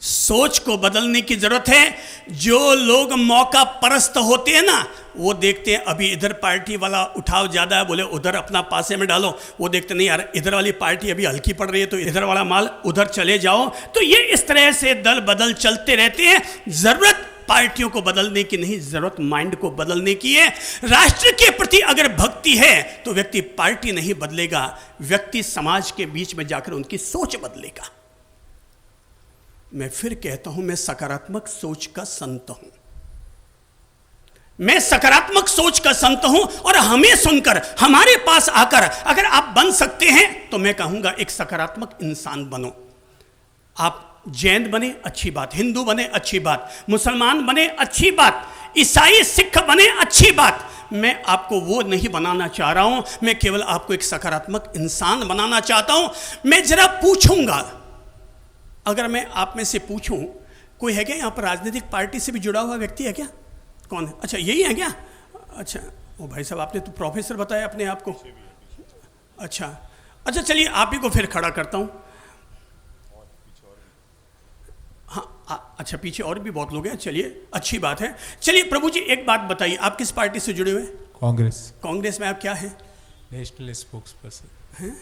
सोच को बदलने की जरूरत है। जो लोग मौका परस्त होते हैं ना, वो देखते हैं अभी इधर पार्टी वाला उठाव ज्यादा है, बोले उधर अपना पासे में डालो। वो देखते नहीं यार इधर वाली पार्टी अभी हल्की पड़ रही है तो इधर वाला माल उधर चले जाओ। तो ये इस तरह से दल बदल चलते रहते हैं। जरूरत पार्टियों को बदलने की नहीं, जरूरत माइंड को बदलने की है। राष्ट्र के प्रति अगर भक्ति है तो व्यक्ति पार्टी नहीं बदलेगा, व्यक्ति समाज के बीच में जाकर उनकी सोच बदलेगा। मैं फिर कहता हूं, मैं सकारात्मक सोच का संत हूं। मैं सकारात्मक सोच का संत हूं और हमें सुनकर हमारे पास आकर अगर आप बन सकते हैं तो मैं कहूंगा एक सकारात्मक इंसान बनो। आप जैन बने अच्छी बात, हिंदू बने अच्छी बात, मुसलमान बने अच्छी बात, ईसाई सिख बने अच्छी बात। मैं आपको वो नहीं बनाना चाह रहा हूं, मैं केवल आपको एक सकारात्मक इंसान बनाना चाहता हूं। मैं जरा पूछूंगा, अगर मैं आप में से पूछूं कोई है क्या यहाँ पर राजनीतिक पार्टी से भी जुड़ा हुआ व्यक्ति है क्या? कौन है? अच्छा, यही है क्या? अच्छा, ओ भाई साहब, आपने तो प्रोफेसर बताया अपने आप को। अच्छा अच्छा, चलिए आप ही को फिर खड़ा करता हूँ। हाँ, अच्छा, पीछे और भी बहुत लोग हैं। चलिए, अच्छी बात है। चलिए प्रभु जी, एक बात बताइए, आप किस पार्टी से जुड़े हुए हैं? कांग्रेस। कांग्रेस में आप क्या हैं? नेशनल स्पोक्स पर्सन हैं?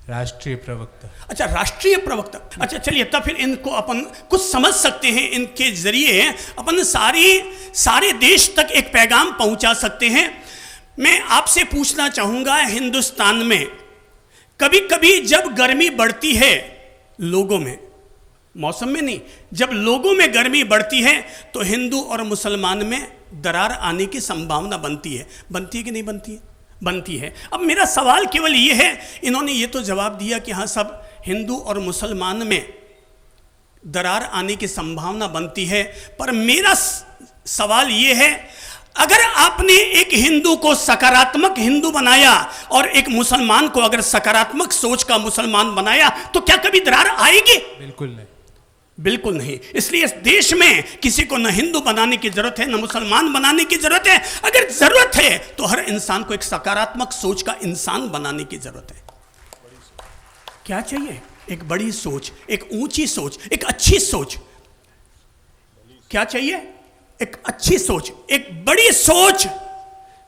राष्ट्रीय प्रवक्ता। अच्छा, राष्ट्रीय प्रवक्ता। अच्छा चलिए, तब फिर इनको अपन कुछ समझ सकते हैं, इनके जरिए अपन सारे देश तक एक पैगाम पहुंचा सकते हैं। मैं आपसे पूछना चाहूंगा, हिंदुस्तान में कभी कभी जब गर्मी बढ़ती है लोगों में, मौसम में नहीं, जब लोगों में गर्मी बढ़ती है तो हिंदू और मुसलमान में दरार आने की संभावना बनती है कि नहीं बनती है? बनती है। अब मेरा सवाल केवल ये है, इन्होंने ये तो जवाब दिया कि हाँ सब हिंदू और मुसलमान में दरार आने की संभावना बनती है, पर मेरा सवाल ये है, अगर आपने एक हिंदू को सकारात्मक हिंदू बनाया और एक मुसलमान को अगर सकारात्मक सोच का मुसलमान बनाया तो क्या कभी दरार आएगी? बिल्कुल नहीं। बिल्कुल नहीं। इसलिए इस देश में किसी को न हिंदू बनाने की जरूरत है, न मुसलमान बनाने की जरूरत है। अगर जरूरत है तो हर इंसान को एक सकारात्मक सोच का इंसान बनाने की जरूरत है। क्या चाहिए? एक बड़ी सोच, एक ऊंची सोच, एक अच्छी सोच। क्या चाहिए? एक अच्छी सोच, एक बड़ी सोच।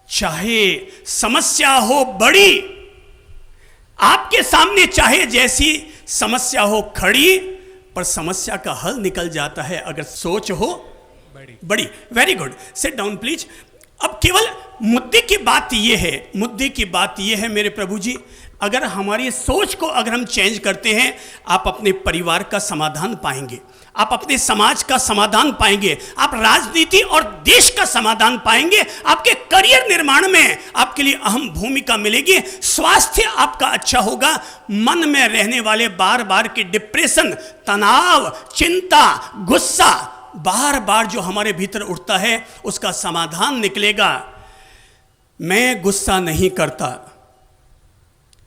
चाहे समस्या हो बड़ी, आपके सामने चाहे जैसी समस्या हो खड़ी, पर समस्या का हल निकल जाता है अगर सोच हो बड़ी। Very good, sit down please. अब केवल मुद्दे की बात यह है मेरे प्रभु जी, अगर हमारी सोच को अगर हम चेंज करते हैं, आप अपने परिवार का समाधान पाएंगे, आप अपने समाज का समाधान पाएंगे, आप राजनीति और देश का समाधान पाएंगे, आपके करियर निर्माण में आपके लिए अहम भूमिका मिलेगी, स्वास्थ्य आपका अच्छा होगा, मन में रहने वाले बार बार के डिप्रेशन, तनाव, चिंता, गुस्सा बार बार जो हमारे भीतर उठता है उसका समाधान निकलेगा। मैं गुस्सा नहीं करता।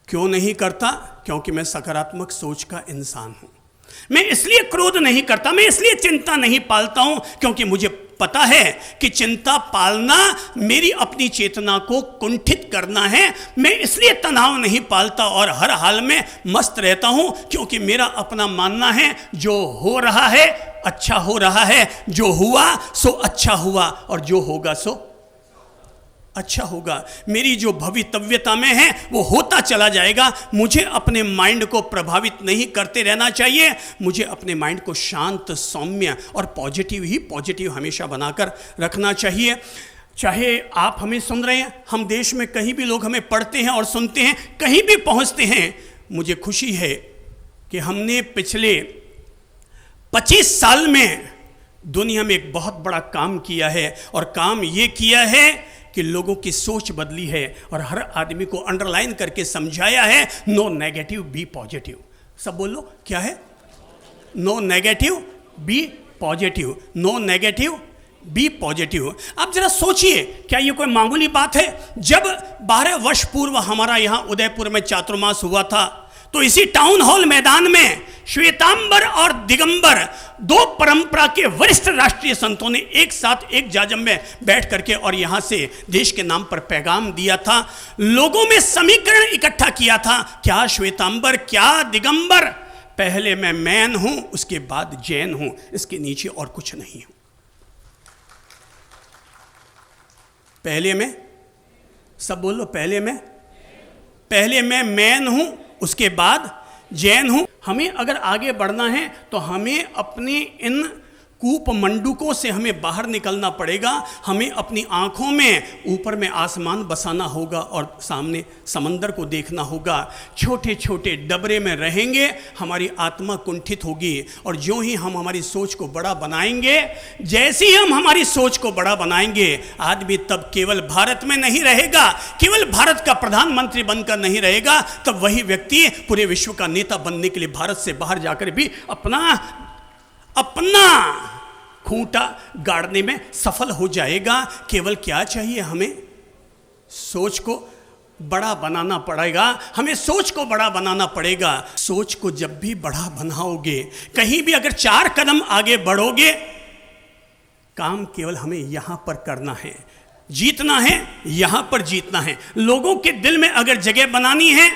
क्यों नहीं करता? क्योंकि मैं सकारात्मक सोच का इंसान हूं। मैं इसलिए क्रोध नहीं करता, मैं इसलिए चिंता नहीं पालता हूं क्योंकि मुझे पता है कि चिंता पालना मेरी अपनी चेतना को कुंठित करना है। मैं इसलिए तनाव नहीं पालता और हर हाल में मस्त रहता हूं क्योंकि मेरा अपना मानना है, जो हो रहा है अच्छा हो रहा है, जो हुआ सो अच्छा हुआ और जो होगा सो अच्छा होगा। मेरी जो भवितव्यता में है वो होता चला जाएगा। मुझे अपने माइंड को प्रभावित नहीं करते रहना चाहिए। मुझे अपने माइंड को शांत, सौम्य और पॉजिटिव हमेशा बनाकर रखना चाहिए। चाहे आप हमें सुन रहे हैं, हम देश में कहीं भी लोग हमें पढ़ते हैं और सुनते हैं, कहीं भी पहुंचते हैं, मुझे खुशी है कि हमने पिछले 25 साल में दुनिया में एक बहुत बड़ा काम किया है। और काम ये किया है कि लोगों की सोच बदली है और हर आदमी को अंडरलाइन करके समझाया है, नो नेगेटिव बी पॉजिटिव। सब बोलो, क्या है? No negative be positive, no negative be positive. आप जरा सोचिए, क्या ये कोई मामूली बात है? जब 12 वर्ष पूर्व हमारा यहां उदयपुर में चातुर्मास हुआ था तो इसी टाउन हॉल मैदान में श्वेतांबर और दिगंबर, 2 परंपरा के वरिष्ठ राष्ट्रीय संतों ने एक साथ एक जाजम में बैठ करके और यहां से देश के नाम पर पैगाम दिया था, लोगों में समीकरण इकट्ठा किया था। क्या श्वेतांबर, क्या दिगंबर? पहले मैं मैन हूं, उसके बाद जैन हूं, इसके नीचे और कुछ नहीं हूं। पहले मैं, सब बोलो, पहले मैं मैन हूं, उसके बाद जैन हूं। हमें अगर आगे बढ़ना है तो हमें अपने इन कूप मंडूकों से हमें बाहर निकलना पड़ेगा। हमें अपनी आंखों में ऊपर में आसमान बसाना होगा और सामने समंदर को देखना होगा। छोटे छोटे डबरे में रहेंगे, हमारी आत्मा कुंठित होगी। और जो ही हम हमारी सोच को बड़ा बनाएंगे, जैसे ही हम हमारी सोच को बड़ा बनाएंगे, आदमी तब केवल भारत में नहीं रहेगा, केवल भारत का प्रधानमंत्री बनकर नहीं रहेगा, तब वही व्यक्ति पूरे विश्व का नेता बनने के लिए भारत से बाहर जाकर भी अपना खूंटा गाड़ने में सफल हो जाएगा। केवल क्या चाहिए? हमें सोच को बड़ा बनाना पड़ेगा। हमें सोच को बड़ा बनाना पड़ेगा। सोच को जब भी बड़ा बनाओगे, कहीं भी अगर 4 कदम आगे बढ़ोगे, काम केवल हमें यहां पर करना है, जीतना है, यहां पर जीतना है। लोगों के दिल में अगर जगह बनानी है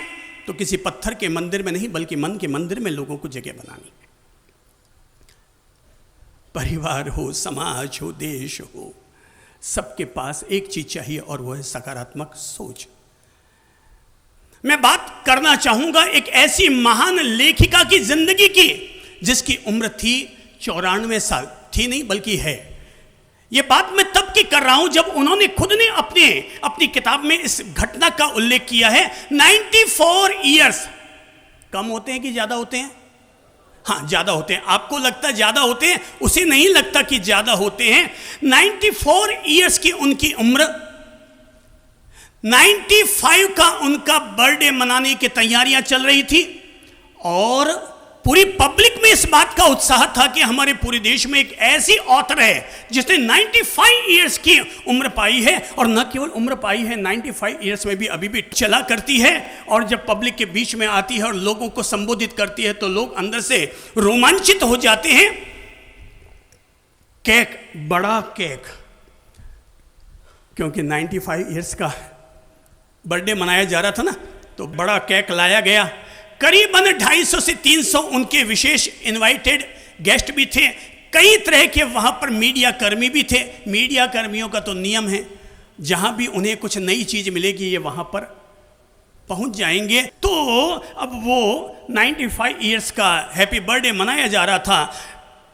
तो किसी पत्थर के मंदिर में नहीं, बल्कि मन के मंदिर में लोगों को जगह बनानी है। परिवार हो, समाज हो, देश हो, सबके पास एक चीज चाहिए और वो है सकारात्मक सोच। मैं बात करना चाहूंगा एक ऐसी महान लेखिका की जिंदगी की जिसकी उम्र थी 94 साल, थी नहीं बल्कि है। ये बात मैं तब की कर रहा हूं जब उन्होंने खुद ने अपनी किताब में इस घटना का उल्लेख किया है। 94 इयर्स कम होते हैं कि ज्यादा होते हैं? हाँ, ज्यादा होते हैं। आपको लगता है ज्यादा होते हैं, उसे नहीं लगता कि ज्यादा होते हैं। 94 इयर्स की उनकी उम्र, 95 का उनका बर्थडे मनाने की तैयारियां चल रही थी और पूरी पब्लिक में इस बात का उत्साह था कि हमारे पूरे देश में एक ऐसी ऑथर है जिसने 95 इयर्स की उम्र पाई है, और न केवल उम्र पाई है, 95 इयर्स में भी अभी भी चला करती है। और जब पब्लिक के बीच में आती है और लोगों को संबोधित करती है तो लोग अंदर से रोमांचित हो जाते हैं। केक, बड़ा केक, क्योंकि 95 इयर्स का बर्थडे मनाया जा रहा था ना, तो बड़ा केक लाया गया। करीबन 250 से 300 उनके विशेष इनवाइटेड गेस्ट भी थे। कई तरह के वहां पर मीडिया कर्मी भी थे। मीडिया कर्मियों का तो नियम है, जहां भी उन्हें कुछ नई चीज मिलेगी ये वहां पर पहुंच जाएंगे। तो अब वो 95 इयर्स का हैप्पी बर्थडे मनाया जा रहा था।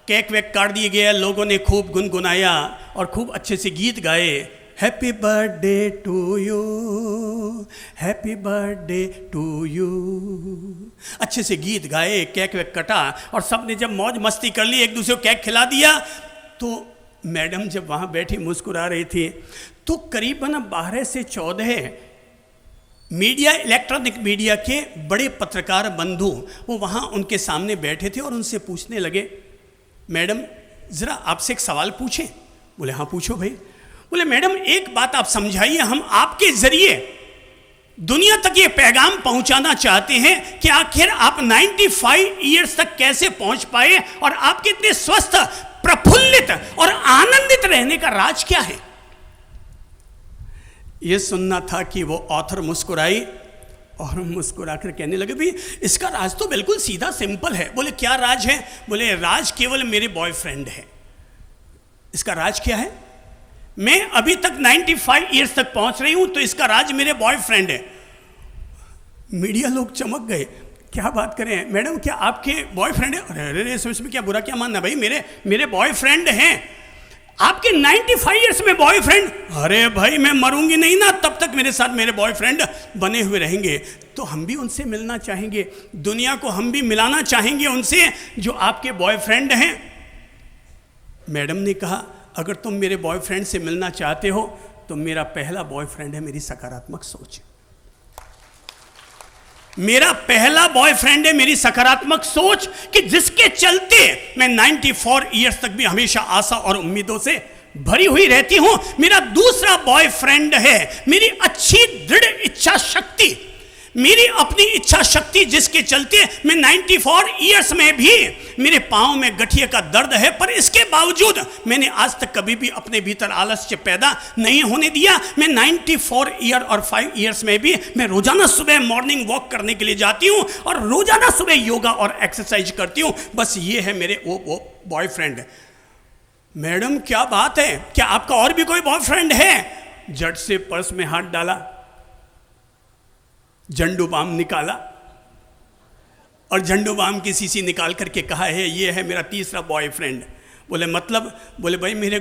केक वेक काट दिए गए, लोगों ने खूब गुनगुनाया और खूब अच्छे से गीत गाए। Happy birthday to you, happy birthday to you, अच्छे से गीत गाए, केक वेक कटा और सब ने जब मौज मस्ती कर ली, एक दूसरे को केक खिला दिया। तो मैडम जब वहाँ बैठी मुस्कुरा रही थी तो करीबन 12 से 14 मीडिया, इलेक्ट्रॉनिक मीडिया के बड़े पत्रकार बंधु वो वहाँ उनके सामने बैठे थे और उनसे पूछने लगे, मैडम ज़रा आपसे एक सवाल पूछें? बोले हाँ पूछो भाई। बोले मैडम एक बात आप समझाइए, हम आपके जरिए दुनिया तक ये पैगाम पहुंचाना चाहते हैं कि आखिर आप 95 इयर्स तक कैसे पहुंच पाए और आपके इतने स्वस्थ, प्रफुल्लित और आनंदित रहने का राज क्या है? यह सुनना था कि वो ऑथर मुस्कुराई और मुस्कुरा कर कहने लगे, भी इसका राज तो बिल्कुल सीधा सिंपल है। बोले क्या राज है? बोले राज केवल मेरे बॉयफ्रेंड है। इसका राज क्या है? मैं अभी तक 95 इयर्स तक पहुंच रही हूं तो इसका राज मेरे बॉयफ्रेंड है। मीडिया लोग चमक गए, क्या बात करें मैडम, क्या आपके बॉयफ्रेंड है? अरे अरे इसमें क्या बुरा क्या मानना भाई, मेरे बॉयफ्रेंड हैं। आपके 95 इयर्स में बॉयफ्रेंड? अरे भाई मैं मरूंगी नहीं ना, तब तक मेरे साथ मेरे बॉयफ्रेंड बने हुए रहेंगे। तो हम भी उनसे मिलना चाहेंगे, दुनिया को हम भी मिलाना चाहेंगे उनसे जो आपके बॉयफ्रेंड हैं। मैडम ने कहा, अगर तुम मेरे बॉयफ्रेंड से मिलना चाहते हो तो मेरा पहला बॉयफ्रेंड है मेरी सकारात्मक सोच। मेरा पहला बॉयफ्रेंड है मेरी सकारात्मक सोच, कि जिसके चलते मैं 94 इयर्स तक भी हमेशा आशा और उम्मीदों से भरी हुई रहती हूं। मेरा दूसरा बॉयफ्रेंड है मेरी अच्छी दृढ़ इच्छा शक्ति, मेरी अपनी इच्छा शक्ति, जिसके चलते मैं 94 इयर्स में भी मेरे पांव में गठिए का दर्द है, पर इसके बावजूद मैंने आज तक कभी भी अपने भीतर आलस्य पैदा नहीं होने दिया। मैं 94 ईयर और 5 इयर्स में भी मैं रोजाना सुबह मॉर्निंग वॉक करने के लिए जाती हूं और रोजाना सुबह योगा और एक्सरसाइज करती हूं। बस ये है मेरे वो बॉयफ्रेंड। मैडम क्या बात है, क्या आपका और भी कोई बॉयफ्रेंड है? झट से पर्स में हाथ डाला, झंडू बाम निकाला और झंडू बाम की शीशी निकाल करके कहा है ये है मेरा तीसरा बॉयफ्रेंड। बोले मतलब? बोले भाई मेरे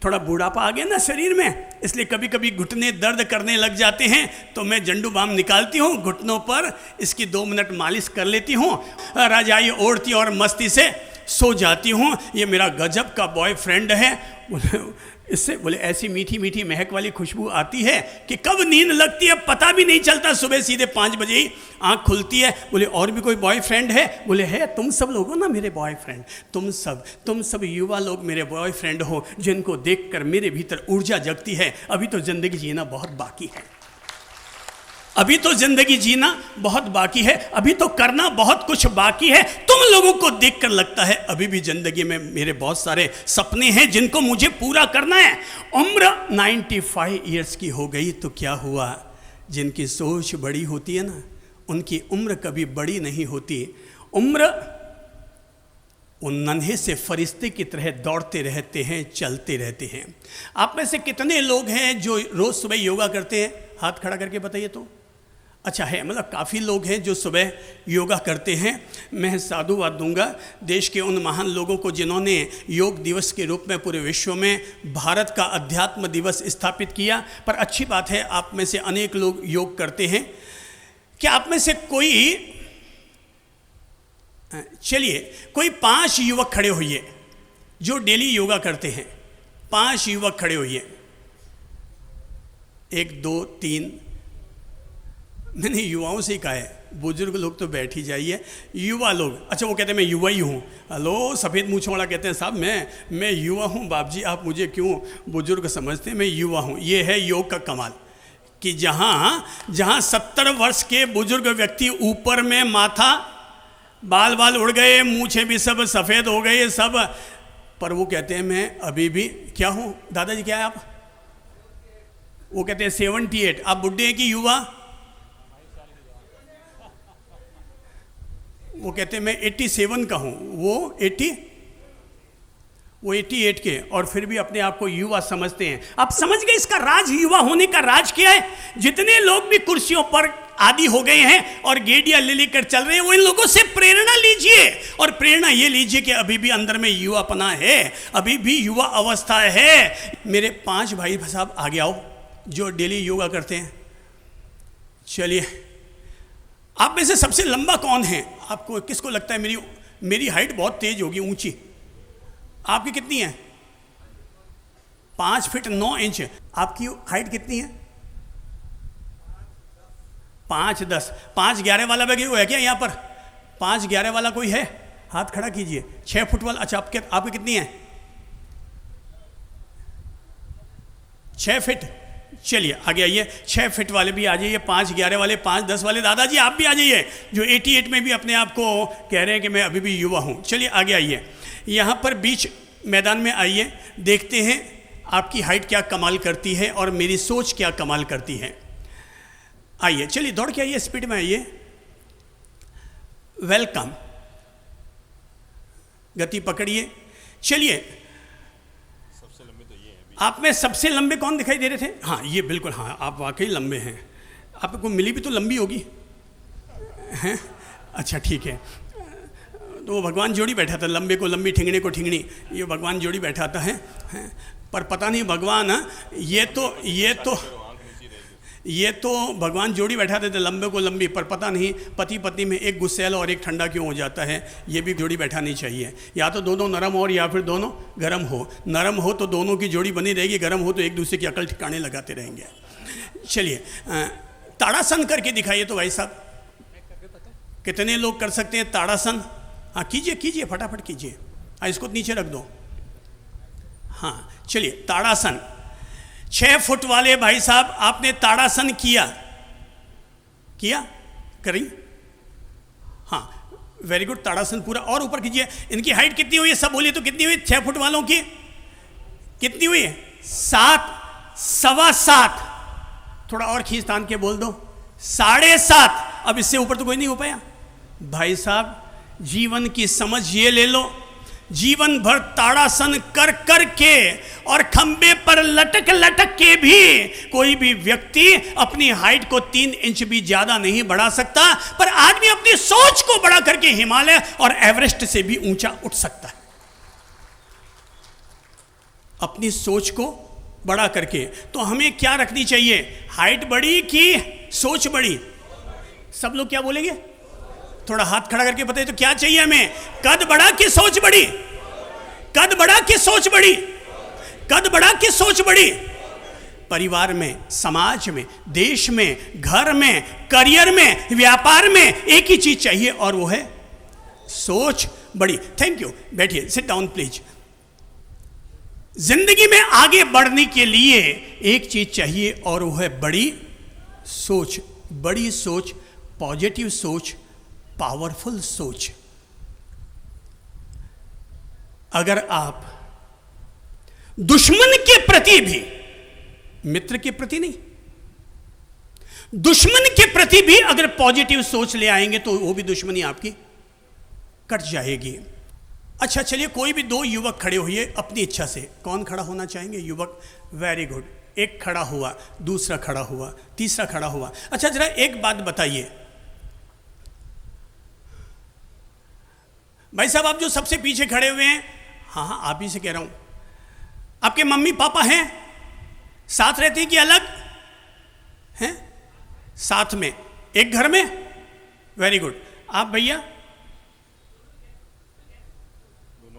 थोड़ा बूढ़ापा आ गया ना शरीर में, इसलिए कभी कभी घुटने दर्द करने लग जाते हैं, तो मैं झंडू बाम निकालती हूँ, घुटनों पर इसकी 2 मिनट मालिश कर लेती हूँ, रजाई ओढ़ती और मस्ती से सो जाती हूँ। ये मेरा गजब का बॉयफ्रेंड है। इससे बोले ऐसी मीठी मीठी महक वाली खुशबू आती है कि कब नींद लगती है पता भी नहीं चलता, सुबह सीधे 5 बजे ही आँख खुलती है। बोले और भी कोई बॉयफ्रेंड है? बोले है, तुम सब लोग हो ना मेरे बॉयफ्रेंड, तुम सब युवा लोग मेरे बॉयफ्रेंड हो, जिनको देखकर मेरे भीतर ऊर्जा जगती है। अभी तो जिंदगी जीना बहुत बाकी है, अभी तो जिंदगी जीना बहुत बाकी है, अभी तो करना बहुत कुछ बाकी है। तुम लोगों को देखकर लगता है अभी भी जिंदगी में मेरे बहुत सारे सपने हैं जिनको मुझे पूरा करना है। उम्र 95 इयर्स की हो गई तो क्या हुआ? जिनकी सोच बड़ी होती है ना, उनकी उम्र कभी बड़ी नहीं होती। उम्र उन नन्हे से फरिश्ते की तरह दौड़ते रहते हैं, चलते रहते हैं। आप में से कितने लोग हैं जो रोज सुबह योगा करते हैं? हाथ खड़ा करके बताइए तो। अच्छा है, मतलब काफ़ी लोग हैं जो सुबह योगा करते हैं। मैं साधुवाद दूंगा देश के उन महान लोगों को जिन्होंने योग दिवस के रूप में पूरे विश्व में भारत का अध्यात्म दिवस स्थापित किया। पर अच्छी बात है आप में से अनेक लोग योग करते हैं। क्या आप में से कोई, चलिए कोई 5 युवक खड़े होइए जो डेली योगा करते हैं। 5 युवक खड़े होइए, 1 2 3। मैंने युवाओं से ही कहा है, बुजुर्ग लोग तो बैठ ही जाइए। युवा लोग, अच्छा वो कहते हैं मैं युवा ही हूँ। हेलो, सफ़ेद मूँछ वाला कहते हैं साहब मैं युवा हूँ। बाप जी आप मुझे क्यों बुजुर्ग समझते हैं, मैं युवा हूँ। ये है योग का कमाल कि जहाँ 70 वर्ष के बुजुर्ग व्यक्ति ऊपर में माथा, बाल उड़ गए, मूँछें भी सब सफ़ेद हो गए सब, पर वो कहते हैं मैं अभी भी क्या हूँ। दादाजी क्या है आप? वो कहते हैं 78। आप बुढ़े हैं कि युवा? वो कहते हैं मैं 87 का हूँ, वो 88 के, और फिर भी अपने आप को युवा समझते हैं। आप समझ गए इसका राज, युवा होने का राज क्या है? जितने लोग भी कुर्सियों पर आदि हो गए हैं और गेडिया ले लेकर चल रहे हैं, वो इन लोगों से प्रेरणा लीजिए और प्रेरणा ये लीजिए कि अभी भी अंदर में युवापना है, अभी भी युवा अवस्था है। मेरे 5 भाई साहब आगे आओ जो डेली योगा करते हैं। चलिए, आप में से सबसे लंबा कौन है? आपको किसको लगता है मेरी हाइट बहुत तेज होगी, ऊंची? आपकी कितनी है? 5 फीट 9 इंच। आपकी हाइट कितनी है? 5 10 5 11 वाला भी है क्या यहाँ पर? 5 11 वाला कोई है? हाथ खड़ा कीजिए। 6 फुट वाला, अच्छा आपकी कितनी है? 6 फीट। चलिए आगे आइए, 6 फीट वाले भी आ जाइए, 5 11 वाले, 5 10 वाले। दादाजी आप भी आ जाइए जो 88 में भी अपने आप को कह रहे हैं कि मैं अभी भी युवा हूँ। चलिए आगे आइए, यहाँ पर बीच मैदान में आइए, देखते हैं आपकी हाइट क्या कमाल करती है और मेरी सोच क्या कमाल करती है। आइए, चलिए दौड़ के आइए, स्पीड में आइए। वेलकम, गति पकड़िए। चलिए, आप में सबसे लंबे कौन दिखाई दे रहे थे? हाँ ये बिल्कुल, हाँ आप वाकई लंबे हैं। आपको मिली भी तो लंबी होगी हैं? अच्छा ठीक है, तो वो भगवान जोड़ी बैठा था, लंबे को लंबी, ठिंगने को ठिंगनी, ये भगवान जोड़ी बैठा था है? पर पता नहीं भगवान, ये तो भगवान जोड़ी बैठाते थे लंबे को लंबी, पर पता नहीं पति पत्नी में एक गुस्सैल और एक ठंडा क्यों हो जाता है। ये भी जोड़ी बैठानी चाहिए, या तो दोनों नरम हो या फिर दोनों गर्म हो। नरम हो तो दोनों की जोड़ी बनी रहेगी, गर्म हो तो एक दूसरे की अकल ठिकाने लगाते रहेंगे। चलिए ताड़ासन करके दिखाइए तो भाई साहब, कितने लोग कर सकते हैं ताड़ासन? हाँ कीजिए फटाफट कीजिए। हाँ इसको नीचे रख दो। हाँ चलिए ताड़ासन। 6 फुट वाले भाई साहब आपने ताड़ासन किया करिए। हाँ वेरी गुड, ताड़ासन पूरा और ऊपर कीजिए। इनकी हाइट कितनी हुई है सब बोलिए तो? कितनी हुई 6 फुट वालों की? कितनी हुई है? 7 सवा 7। थोड़ा और खींच तान के बोल दो, 7.5। अब इससे ऊपर तो कोई नहीं हो पाया। भाई साहब जीवन की समझ ये ले लो, जीवन भर ताड़ासन कर कर के और खंबे पर लटक के भी कोई भी व्यक्ति अपनी हाइट को 3 इंच भी ज्यादा नहीं बढ़ा सकता, पर आदमी अपनी सोच को बढ़ा करके हिमालय और एवरेस्ट से भी ऊंचा उठ सकता है। अपनी सोच को बढ़ा करके। तो हमें क्या रखनी चाहिए? हाइट बड़ी कि सोच बड़ी? सब लोग क्या बोलेंगे? थोड़ा हाथ खड़ा करके बताइए तो क्या चाहिए हमें? कद बढ़ा कि सोच बड़ी? कद बढ़ा कि सोच बड़ी? कद बढ़ा कि सोच बड़ी? परिवार में, समाज में, देश में, घर में, करियर में, व्यापार में एक ही चीज चाहिए और वो है सोच बड़ी। थैंक यू, बैठिए, सिट डाउन प्लीज। जिंदगी में आगे बढ़ने के लिए एक चीज चाहिए और वो है बड़ी सोच। बड़ी सोच, पॉजिटिव सोच, पावरफुल सोच। अगर आप दुश्मन के प्रति भी, मित्र के प्रति नहीं, दुश्मन के प्रति भी अगर पॉजिटिव सोच ले आएंगे तो वो भी दुश्मनी आपकी कट जाएगी। अच्छा चलिए, कोई भी 2 युवक खड़े हुए अपनी इच्छा से। कौन खड़ा होना चाहेंगे? युवक, वेरी गुड। एक खड़ा हुआ, दूसरा खड़ा हुआ, तीसरा खड़ा हुआ। अच्छा जरा एक बात बताइए भाई साहब, आप जो सबसे पीछे खड़े हुए हैं, हाँ हाँ आप ही से कह रहा हूं, आपके मम्मी पापा हैं, साथ रहते हैं कि अलग हैं? साथ में, एक घर में। Very good. आप भैया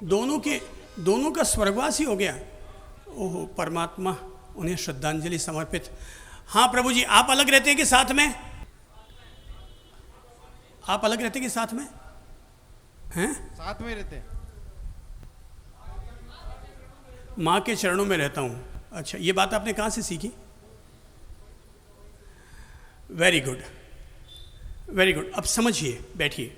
दोनों का स्वर्गवासी हो गया। ओहो परमात्मा उन्हें श्रद्धांजलि समर्पित। हाँ प्रभु जी, आप अलग रहते हैं कि साथ में? आप अलग रहते हैं कि साथ में हैं? साथ में रहते हैं। माँ के चरणों में रहता हूँ। अच्छा, ये बात आपने कहाँ से सीखी? Very good, very good. अब समझिए, बैठिए।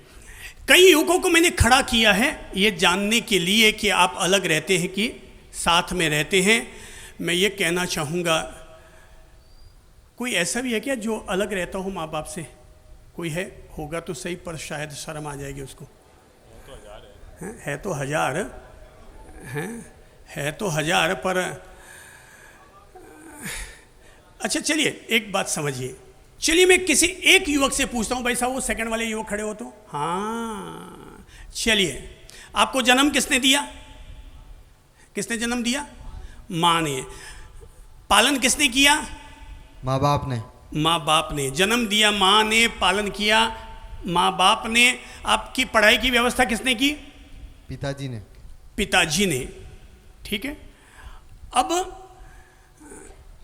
कई युवकों को मैंने खड़ा किया है ये जानने के लिए कि आप अलग रहते हैं कि साथ में रहते हैं। मैं ये कहना चाहूँगा, कोई ऐसा भी है क्या जो अलग रहता हो माँ बाप से? कोई है? होगा तो सही, पर शायद शर्म आ जाएगी उसको। है तो हजार हैं, है तो हजार, पर अच्छा चलिए एक बात समझिए। चलिए मैं किसी एक युवक से पूछता हूं, भाई साहब वो सेकंड वाले युवक खड़े हो तो, हाँ चलिए, आपको जन्म किसने दिया? किसने जन्म दिया? माँ ने। पालन किसने किया? माँ बाप ने। माँ बाप ने जन्म दिया, माँ ने पालन किया, माँ बाप ने। आपकी पढ़ाई की व्यवस्था किसने की? पिताजी ने। पिताजी ने। ठीक है। अब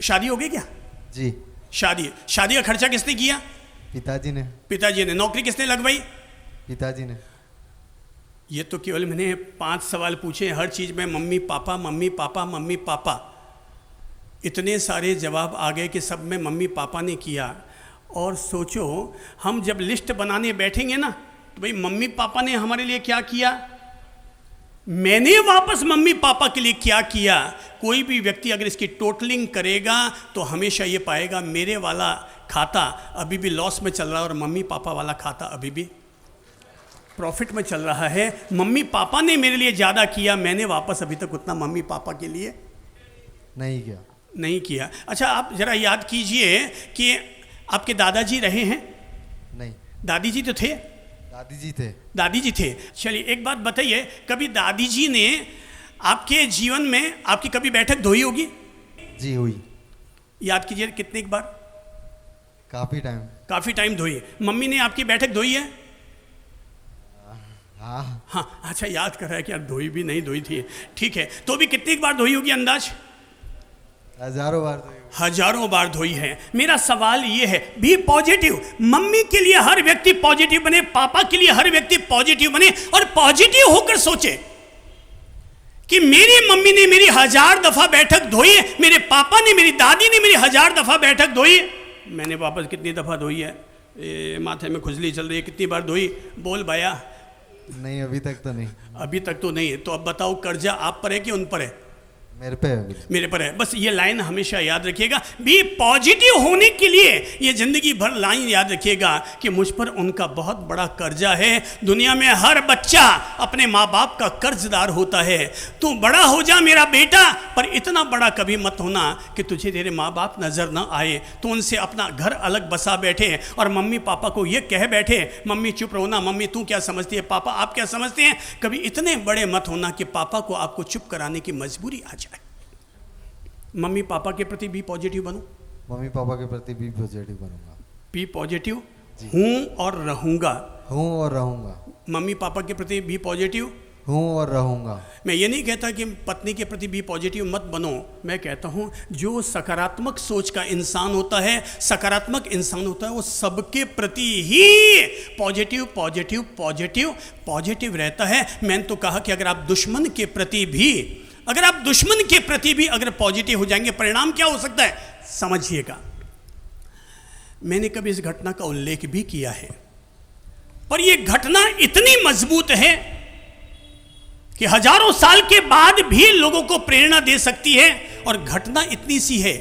शादी हो गई क्या? जी। शादी का खर्चा किसने किया? पिताजी ने। पिताजी ने। नौकरी किसने लगवाई? पिताजी ने। ये तो केवल मैंने 5 सवाल पूछे, हर चीज में mummy papa mummy papa mummy papa, इतने सारे जवाब आ गए कि सब में मम्मी पापा ने किया। और सोचो हम जब लिस्ट बनाने बैठेंगे ना, तो भाई मम्मी पापा ने हमारे लिए क्या किया, मैंने वापस मम्मी पापा के लिए क्या किया। कोई भी व्यक्ति अगर इसकी टोटलिंग करेगा तो हमेशा ये पाएगा मेरे वाला खाता अभी भी लॉस में चल रहा है और मम्मी पापा वाला खाता अभी भी प्रॉफिट में चल रहा है। मम्मी पापा ने मेरे लिए ज़्यादा किया, मैंने वापस अभी तक उतना मम्मी पापा के लिए नहीं किया। अच्छा आप ज़रा याद कीजिए कि आपके दादाजी रहे हैं? नहीं। दादी जी तो थे? दादी जी थे। चलिए एक बात बताइए, कभी दादी जी ने आपके जीवन में आपकी कभी बैठक धोई होगी? जी हुई। याद कीजिए कितने बार? काफी टाइम धोई। मम्मी ने आपकी बैठक धोई है? हाँ। अच्छा याद कर रहा है कि यार धोई भी नहीं धोई थी, ठीक है। तो भी कितनी बार धोई होगी अंदाज? हजारों बार धोई है। मेरा सवाल ये है, बी पॉजिटिव। मम्मी के लिए हर व्यक्ति पॉजिटिव बने, पापा के लिए हर व्यक्ति पॉजिटिव बने और पॉजिटिव होकर सोचे कि मेरी मम्मी ने मेरी 1000 दफा बैठक धोई है, मेरे पापा ने, मेरी दादी ने मेरी 1000 दफा बैठक धोई। मैंने वापस कितनी दफा धोई है? माथे में खुजली चल रही है, कितनी बार धोई? बोल भैया। नहीं अभी तक तो नहीं। अभी तक तो नहीं। तो अब बताओ कर्जा आप पर है कि उन पर है? मेरे पर है। बस ये लाइन हमेशा याद रखिएगा। बी पॉजिटिव होने के लिए ये जिंदगी भर लाइन याद रखिएगा कि मुझ पर उनका बहुत बड़ा कर्जा है। दुनिया में हर बच्चा अपने माँ बाप का कर्जदार होता है। तू बड़ा हो जा मेरा बेटा, पर इतना बड़ा कभी मत होना कि तुझे तेरे माँ बाप नजर ना आए। तू उनसे अपना घर अलग बसा बैठे और मम्मी पापा को ये कह बैठे, मम्मी चुप रहो ना, मम्मी तू क्या समझती है, पापा आप क्या समझते हैं। कभी इतने बड़े मत होना कि पापा को आपको चुप कराने की मजबूरी आ जाए। मम्मी पापा के प्रति भी पॉजिटिव बनो। मम्मी पापा के प्रति भी पॉजिटिव बनूंगा। भी पॉजिटिव हूँ और रहूँगा। मम्मी पापा के प्रति भी पॉजिटिव हूँ और रहूँगा। मैं ये नहीं कहता कि पत्नी के प्रति भी पॉजिटिव मत बनो। मैं कहता हूँ जो सकारात्मक सोच का इंसान होता है, सकारात्मक इंसान होता है, वो सबके प्रति ही पॉजिटिव पॉजिटिव पॉजिटिव पॉजिटिव रहता है। मैंने तो कहा कि अगर आप दुश्मन के प्रति भी अगर पॉजिटिव हो जाएंगे, परिणाम क्या हो सकता है समझिएगा। मैंने कभी इस घटना का उल्लेख भी किया है, पर यह घटना इतनी मजबूत है कि हजारों साल के बाद भी लोगों को प्रेरणा दे सकती है। और घटना इतनी सी है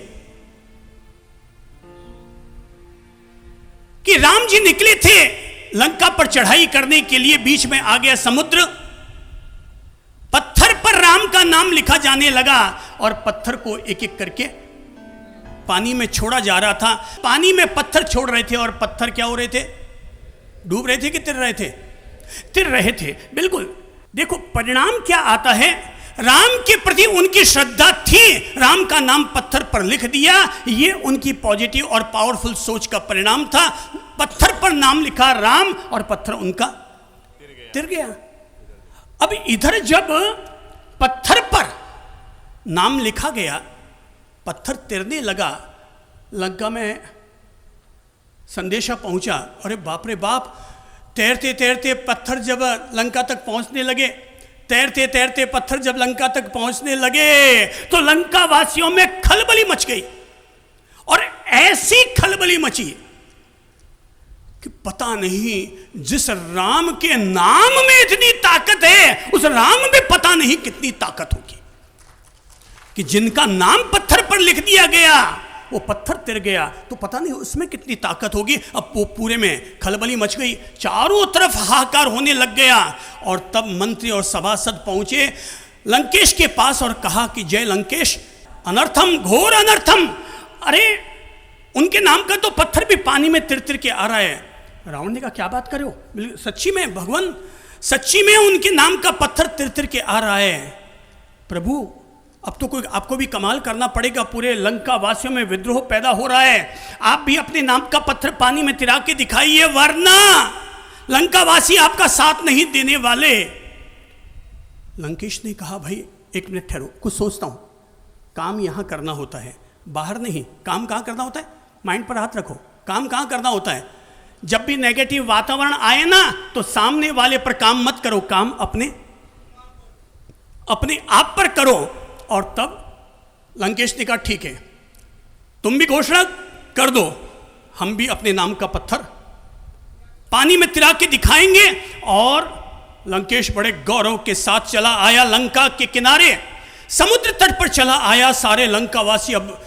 कि राम जी निकले थे लंका पर चढ़ाई करने के लिए, बीच में आ गया समुद्र, पत्थर पर राम का नाम लिखा जाने लगा और पत्थर को एक एक करके पानी में छोड़ा जा रहा था। पानी में पत्थर छोड़ रहे थे और पत्थर क्या हो रहे थे? डूब रहे थे कि तिर रहे थे? तिर रहे थे, बिल्कुल। देखो परिणाम क्या आता है, राम के प्रति उनकी श्रद्धा थी, राम का नाम पत्थर पर लिख दिया, ये उनकी पॉजिटिव और पावरफुल सोच का परिणाम था। पत्थर पर नाम लिखा राम और पत्थर उनका तिर गया। अब इधर जब पत्थर पर नाम लिखा गया, पत्थर तिरने लगा, लंका में संदेशा पहुंचा, अरे बाप रे बाप, तैरते तैरते पत्थर जब लंका तक पहुंचने लगे, तैरते तैरते पत्थर जब लंका तक पहुंचने लगे तो लंका वासियों में खलबली मच गई। और ऐसी खलबली मची कि पता नहीं जिस राम के नाम में इतनी ताकत है, उस राम में पता नहीं कितनी ताकत होगी, कि जिनका नाम पत्थर पर लिख दिया गया वो पत्थर तिर गया, तो पता नहीं उसमें कितनी ताकत होगी। अब वो पूरे में खलबली मच गई, चारों तरफ हाहाकार होने लग गया। और तब मंत्री और सभासद पहुंचे लंकेश के पास और कहा कि जय लंकेश, अनर्थम घोर अनर्थम, अरे उनके नाम का तो पत्थर भी पानी में तिर तिर के आ रहा है। रावण ने कहा क्या बात करे हो, सच्ची में भगवान, सच्ची में उनके नाम का पत्थर तिर तिर के आ रहा है। प्रभु अब तो कोई आपको भी कमाल करना पड़ेगा, पूरे लंका वासियों में विद्रोह पैदा हो रहा है, आप भी अपने नाम का पत्थर पानी में तिरा के दिखाइए, वरना लंका वासी आपका साथ नहीं देने वाले। लंकेश ने कहा भाई एक मिनट ठहरो, कुछ सोचता हूं, काम यहां करना होता है, बाहर नहीं। काम कहां करना होता है? माइंड पर हाथ रखो, काम कहां करना होता है? जब भी नेगेटिव वातावरण आए ना तो सामने वाले पर काम मत करो, काम अपने आप पर करो। और तब लंकेश ने कहा ठीक है, तुम भी घोषणा कर दो, हम भी अपने नाम का पत्थर पानी में तिरा के दिखाएंगे। और लंकेश बड़े गौरव के साथ चला आया लंका के किनारे, समुद्र तट पर चला आया। सारे लंकावासी अब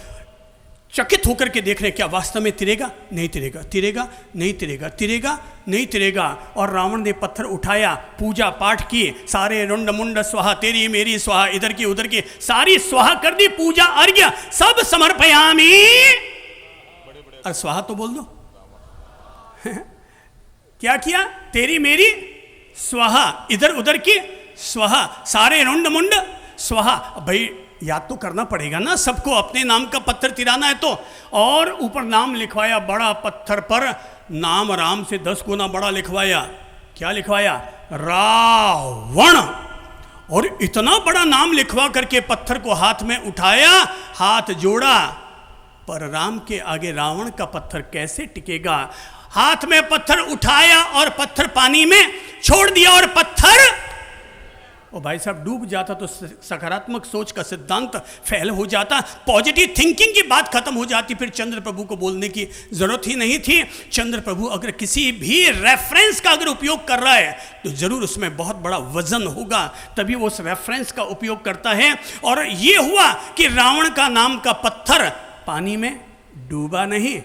चकित होकर के देख रहे क्या वास्तव में तिरेगा? नहीं तिरेगा, तिरेगा नहीं तिरेगा, तिरेगा नहीं तिरेगा। और रावण ने पत्थर उठाया, पूजा पाठ की, सारे रुंड मुंड स्वाहा, तेरी मेरी स्वाहा, इधर की उधर की सारी स्वाहा कर दी, पूजा अर्घ्य सब समर्पयामि। और स्वाहा तो बोल दो क्या किया? तेरी मेरी स्वाहा, इधर उधर की स्वाहा, सारे रुंड मुंड स्वाहा। भाई याद तो करना पड़ेगा ना सबको, अपने नाम का पत्थर तिराना है तो। और ऊपर नाम लिखवाया बड़ा पत्थर पर, नाम राम से 10 गुना बड़ा लिखवाया। क्या लिखवाया? रावण। और इतना बड़ा नाम लिखवा करके पत्थर को हाथ में उठाया, हाथ जोड़ा, पर राम के आगे रावण का पत्थर कैसे टिकेगा? हाथ में पत्थर उठाया और पत्थर पानी में छोड़ दिया, और पत्थर और भाई साहब डूब जाता तो सकारात्मक सोच का सिद्धांत फेल हो जाता, पॉजिटिव थिंकिंग की बात खत्म हो जाती, फिर चंद्र प्रभु को बोलने की जरूरत ही नहीं थी। चंद्र प्रभु अगर किसी भी रेफरेंस का अगर उपयोग कर रहा है तो जरूर उसमें बहुत बड़ा वजन होगा, तभी वो उस रेफरेंस का उपयोग करता है। और ये हुआ कि रावण का नाम का पत्थर पानी में डूबा नहीं,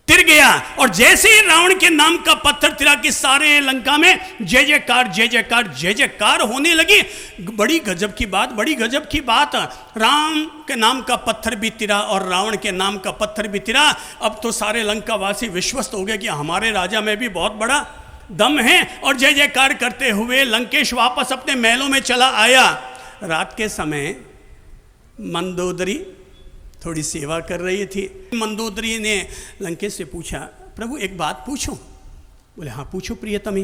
तिर गया। और जैसे ही रावण के नाम का पत्थर तिरा कि सारे लंका में जय जयकार जय जयकार जय जयकार होने लगी। बड़ी गजब की बात, बड़ी गजब की बात, राम के नाम का पत्थर भी तिरा और रावण के नाम का पत्थर भी तिरा। अब तो सारे लंकावासी विश्वस्त हो गए कि हमारे राजा में भी बहुत बड़ा दम है। और जय जयकार करते हुए लंकेश वापस अपने महलों में चला आया। रात के समय मंदोदरी थोड़ी सेवा कर रही थी। मंदोदरी ने लंकेश से पूछा, प्रभु एक बात पूछूं? बोले हाँ पूछो प्रियतमे।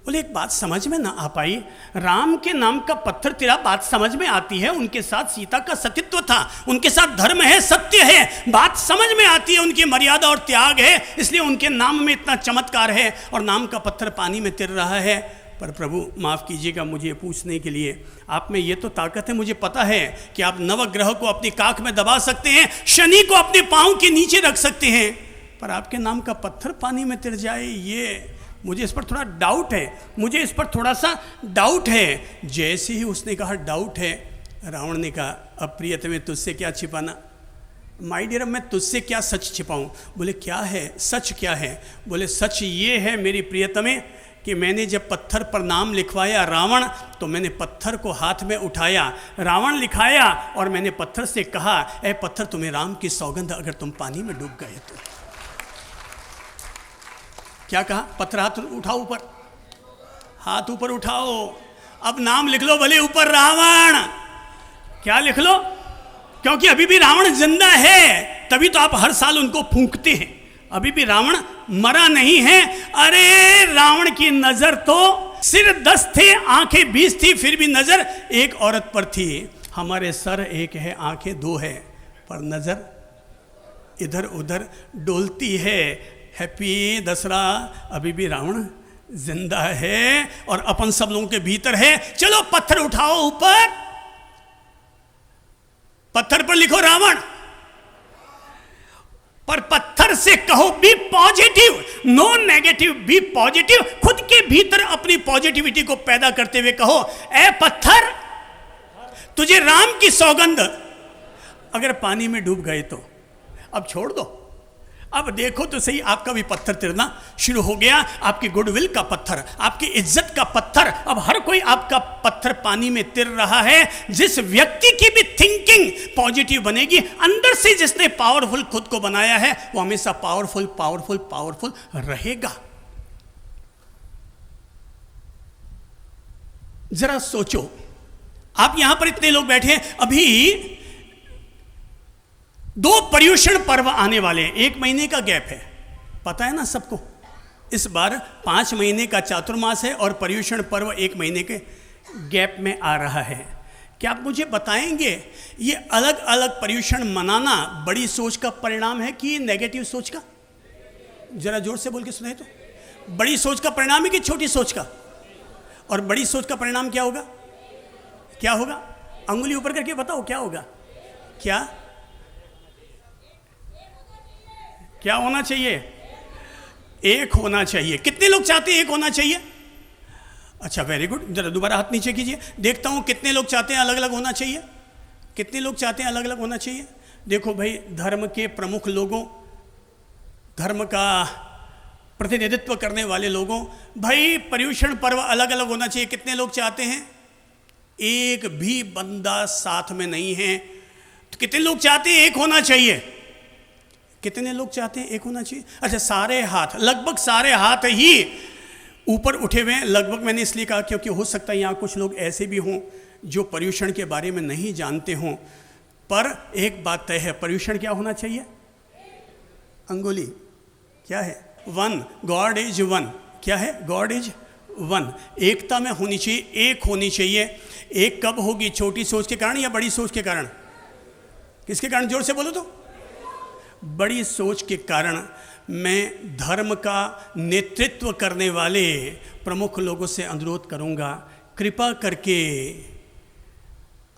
बोले एक बात समझ में ना आ पाई, राम के नाम का पत्थर तिरा बात समझ में आती है, उनके साथ सीता का सतीत्व था, उनके साथ धर्म है, सत्य है, बात समझ में आती है, उनकी मर्यादा और त्याग है, इसलिए उनके नाम में इतना चमत्कार है, और नाम का पत्थर पानी में तिर रहा है। पर प्रभु माफ़ कीजिएगा मुझे पूछने के लिए, आप में ये तो ताकत है, मुझे पता है कि आप नवग्रह को अपनी काख में दबा सकते हैं, शनि को अपने पाँव के नीचे रख सकते हैं, पर आपके नाम का पत्थर पानी में तिर जाए, ये मुझे इस पर थोड़ा डाउट है, मुझे इस पर थोड़ा सा डाउट है। जैसे ही उसने कहा डाउट है, रावण ने कहा अब प्रियतमे तुझसे क्या छिपाना, माय डियर मैं तुझसे क्या सच छिपाऊं? बोले क्या है सच, क्या है? बोले सच ये है मेरी प्रियतमे कि मैंने जब पत्थर पर नाम लिखवाया रावण, तो मैंने पत्थर को हाथ में उठाया, रावण लिखाया, और मैंने पत्थर से कहा, ए पत्थर, तुम्हें राम की सौगंध, अगर तुम पानी में डूब गए तो। क्या कहा? पत्थर हाथ उठाओ ऊपर, हाथ ऊपर उठाओ, अब नाम लिख लो भले ऊपर, रावण। क्या लिख लो? क्योंकि अभी भी रावण जिंदा है, तभी तो आप हर साल उनको फूंकते हैं। अभी भी रावण मरा नहीं है। अरे रावण की नजर तो सिर 10 थे, आंखें 20 थी, फिर भी नजर एक औरत पर थी। हमारे सर एक है, आंखें 2 है, पर नजर इधर उधर डोलती है। हैप्पी दसरा, अभी भी रावण जिंदा है और अपन सब लोगों के भीतर है। चलो पत्थर उठाओ ऊपर, पत्थर पर लिखो रावण, पर पत्थर से कहो be positive, no negative, be positive. खुद के भीतर अपनी पॉजिटिविटी को पैदा करते हुए कहो, ए पत्थर, तुझे राम की सौगंध, अगर पानी में डूब गए तो अब छोड़ दो। अब देखो तो सही, आपका भी पत्थर तिरना शुरू हो गया, आपकी गुडविल का पत्थर, आपकी इज्जत का पत्थर। अब हर कोई आपका पत्थर पानी में तिर रहा है। जिस व्यक्ति की भी थिंकिंग पॉजिटिव बनेगी, अंदर से जिसने पावरफुल खुद को बनाया है, वो हमेशा पावरफुल पावरफुल पावरफुल रहेगा। जरा सोचो, आप यहां पर इतने लोग बैठे हैं, अभी 2 पर्युषण पर्व आने वाले हैं, 1 महीने का गैप है, पता है ना सबको। इस बार 5 महीने का चातुर्मास है और पर्युषण पर्व 1 महीने के गैप में आ रहा है। क्या आप मुझे बताएंगे, ये अलग अलग पर्युषण मनाना बड़ी सोच का परिणाम है कि नेगेटिव सोच का? जरा जोर से बोल के सुनाए तो। बड़ी सोच का परिणाम है कि छोटी सोच का? और बड़ी सोच का परिणाम क्या होगा? क्या होगा? अंगुली ऊपर करके बताओ, क्या होगा? क्या क्या होना चाहिए? एक होना चाहिए। कितने लोग चाहते हैं एक होना चाहिए? अच्छा, वेरी गुड। जरा दोबारा हाथ नीचे कीजिए, देखता हूं कितने लोग चाहते हैं अलग अलग होना चाहिए। कितने लोग चाहते हैं अलग अलग होना चाहिए? देखो भाई, धर्म के प्रमुख लोगों, धर्म का प्रतिनिधित्व करने वाले लोगों, भाई पर्युषण पर्व अलग अलग होना चाहिए। कितने लोग चाहते हैं? एक भी बंदा साथ में नहीं है। तो कितने लोग चाहते हैं एक होना चाहिए? कितने लोग चाहते हैं एक होना चाहिए? अच्छा, सारे हाथ, लगभग सारे हाथ ही ऊपर उठे हुए हैं। लगभग मैंने इसलिए कहा क्योंकि हो सकता है यहाँ कुछ लोग ऐसे भी हों जो पर्युषण के बारे में नहीं जानते हों। पर एक बात तय है, पर्युषण क्या होना चाहिए? अंगुली क्या है? 1, गॉड इज 1। क्या है? God is 1। एकता में होनी चाहिए, एक होनी चाहिए। एक कब होगी? छोटी सोच के कारण या बड़ी सोच के कारण? किसके कारण? जोर से बोलो तो। बड़ी सोच के कारण। मैं धर्म का नेतृत्व करने वाले प्रमुख लोगों से अनुरोध करूंगा, कृपा करके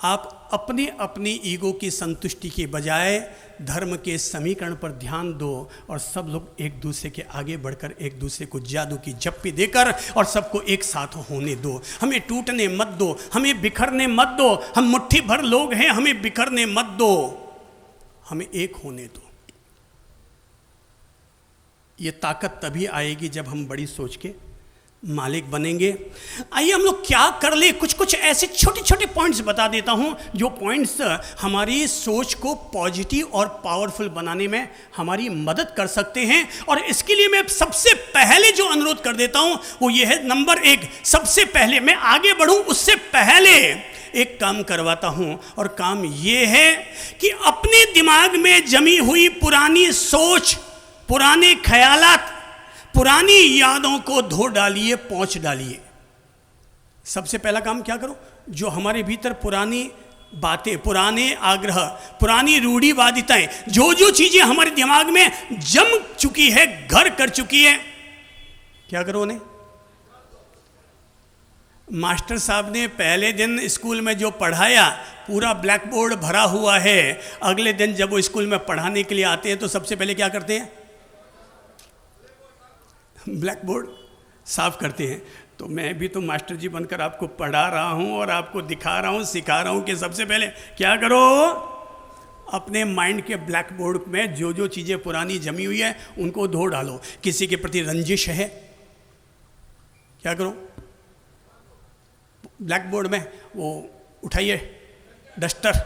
आप अपनी अपनी ईगो की संतुष्टि के बजाय धर्म के समीकरण पर ध्यान दो और सब लोग एक दूसरे के आगे बढ़कर एक दूसरे को जादू की झप्पी देकर और सबको एक साथ होने दो। हमें टूटने मत दो, हमें बिखरने मत दो। हम मुट्ठी भर लोग हैं, हमें बिखरने मत दो, हमें एक होने दो। ये ताकत तभी आएगी जब हम बड़ी सोच के मालिक बनेंगे। आइए हम लोग क्या कर ले, कुछ कुछ ऐसे छोटे छोटे पॉइंट्स बता देता हूं जो पॉइंट्स हमारी सोच को पॉजिटिव और पावरफुल बनाने में हमारी मदद कर सकते हैं। और इसके लिए मैं सबसे पहले जो अनुरोध कर देता हूं वो ये है, नंबर 1, सबसे पहले मैं आगे बढ़ूं उससे पहले एक काम करवाता हूं। और काम ये है कि अपने दिमाग में जमी हुई पुरानी सोच, पुराने ख्यालात, पुरानी यादों को धो डालिए, पोंछ डालिए। सबसे पहला काम क्या करो? जो हमारे भीतर पुरानी बातें, पुराने आग्रह, पुरानी रूढ़िवादिताएं, जो जो चीजें हमारे दिमाग में जम चुकी है, घर कर चुकी है, क्या करो उन्हें? मास्टर साहब ने पहले दिन स्कूल में जो पढ़ाया, पूरा ब्लैक बोर्ड भरा हुआ है। अगले दिन जब वो स्कूल में पढ़ाने के लिए आते हैं तो सबसे पहले क्या करते हैं? ब्लैक बोर्ड साफ करते हैं। तो मैं भी तो मास्टर जी बनकर आपको पढ़ा रहा हूं और आपको दिखा रहा हूं, सिखा रहा हूं कि सबसे पहले क्या करो? अपने माइंड के ब्लैक बोर्ड में जो जो चीज़ें पुरानी जमी हुई है उनको धो डालो। किसी के प्रति रंजिश है, क्या करो? ब्लैक बोर्ड में वो उठाइए डस्टर।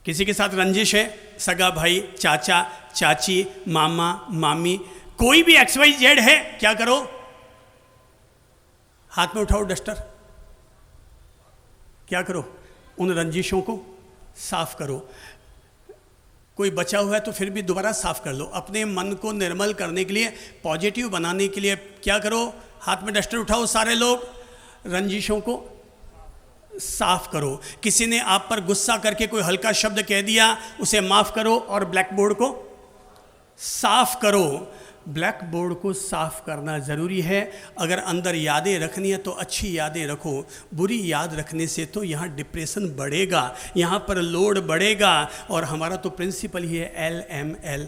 किसी के साथ रंजिश है, सगा भाई, चाचा, चाची, मामा, मामी, कोई भी XYZ है, क्या करो? हाथ में उठाओ डस्टर। क्या करो? उन रंजिशों को साफ करो। कोई बचा हुआ है तो फिर भी दोबारा साफ कर लो। अपने मन को निर्मल करने के लिए, पॉजिटिव बनाने के लिए क्या करो? हाथ में डस्टर उठाओ सारे लोग, रंजिशों को साफ करो। किसी ने आप पर गुस्सा करके कोई हल्का शब्द कह दिया, उसे माफ करो और ब्लैक बोर्ड को साफ करो। ब्लैक बोर्ड को साफ करना ज़रूरी है। अगर अंदर यादें रखनी है तो अच्छी यादें रखो। बुरी याद रखने से तो यहाँ डिप्रेशन बढ़ेगा, यहाँ पर लोड बढ़ेगा। और हमारा तो प्रिंसिपल ही है LML।